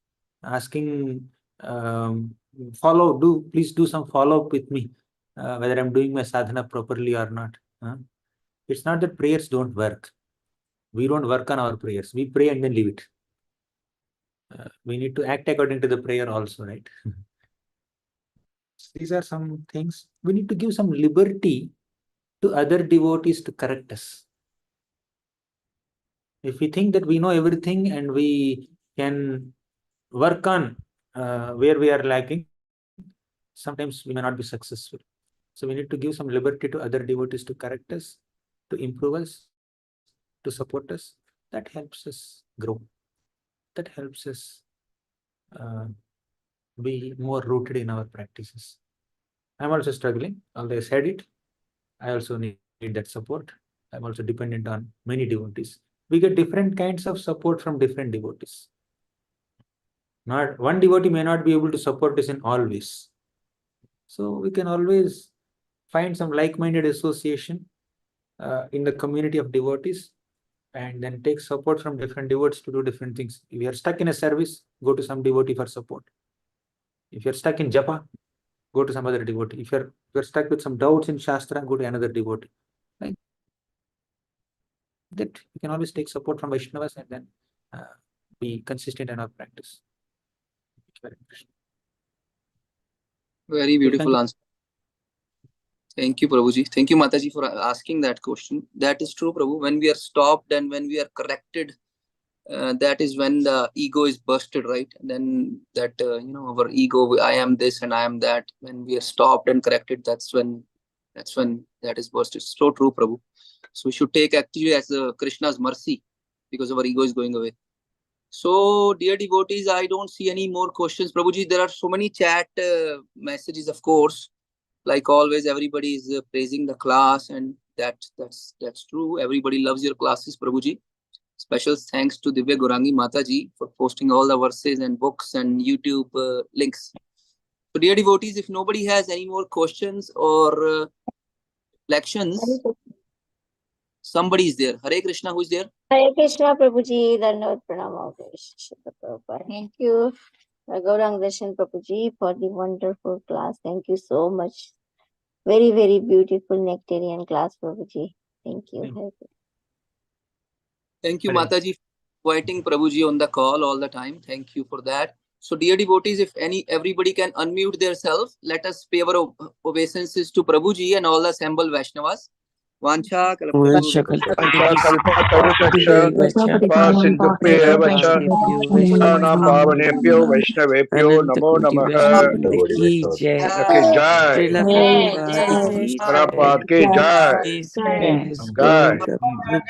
Speaker 1: asking please do some follow up with me, whether I'm doing my sadhana properly or not. It's not that prayers don't work. We don't work on our prayers. We pray and then leave it. We need to act according to the prayer also, right? These are some things. We need to give some liberty to other devotees to correct us. If we think that we know everything and we can work on where we are lacking, sometimes we may not be successful. So we need to give some liberty to other devotees to correct us, to improve us, to support us. That helps us grow. That helps us be more rooted in our practices. I'm also struggling. Although I said it, I also need that support. I'm also dependent on many devotees. We get different kinds of support from different devotees. Not one devotee may not be able to support us in all ways. So we can always find some like-minded association in the community of devotees and then take support from different devotees to do different things. If you are stuck in a service, go to some devotee for support. If you're stuck in japa, go to some other devotee. If you're stuck with some doubts in Shastra, go to another devotee. Like that, you can always take support from Vaishnavas and then be consistent in our practice.
Speaker 2: Very beautiful answer. Thank you, Prabhuji. Thank you, Mataji, for asking that question. That is true, Prabhu. When we are stopped and when we are corrected, that is when the ego is busted, right? And then that, our ego, I am this and I am that. When we are stopped and corrected, that's when that is busted. So true, Prabhu. So we should take actually as Krishna's mercy because our ego is going away. So, dear devotees, I don't see any more questions. Prabhuji, there are so many chat messages, of course. Like always, everybody is praising the class, and that's true. Everybody loves your classes, Prabhuji. Special thanks to Divya Gaurangi Mataji for posting all the verses and books and YouTube links. So, dear devotees, if nobody has any more questions or reflections, somebody is there. Hare Krishna, who is there?
Speaker 7: Hare Krishna, Prabhuji, Dhanavad Pranam. Thank you, Gauranga Darshan Prabhuji, for the wonderful class. Thank you so much. Very, very beautiful nectarian class, Prabhuji. Thank you.
Speaker 1: Thank you.
Speaker 2: Thank you,
Speaker 1: Hare.
Speaker 2: Mataji, for inviting Prabhuji on the call all the time. Thank you for that. So, dear devotees, if everybody can unmute themselves, let us pay our obeisances to Prabhuji and all the assembled Vaishnavas. Vancha
Speaker 8: Vancha
Speaker 9: kalpatarubhyascha sindhubhyeva pathanam pavanebhyo vaishnavebhyo namo namaha.
Speaker 8: की जय
Speaker 9: की जय,
Speaker 8: Srila
Speaker 7: Jai,
Speaker 8: Prabhupada
Speaker 7: Jai.
Speaker 8: की जय
Speaker 9: प्रभुपाद की जय,
Speaker 8: His Holiness
Speaker 9: जय।
Speaker 8: Gauranga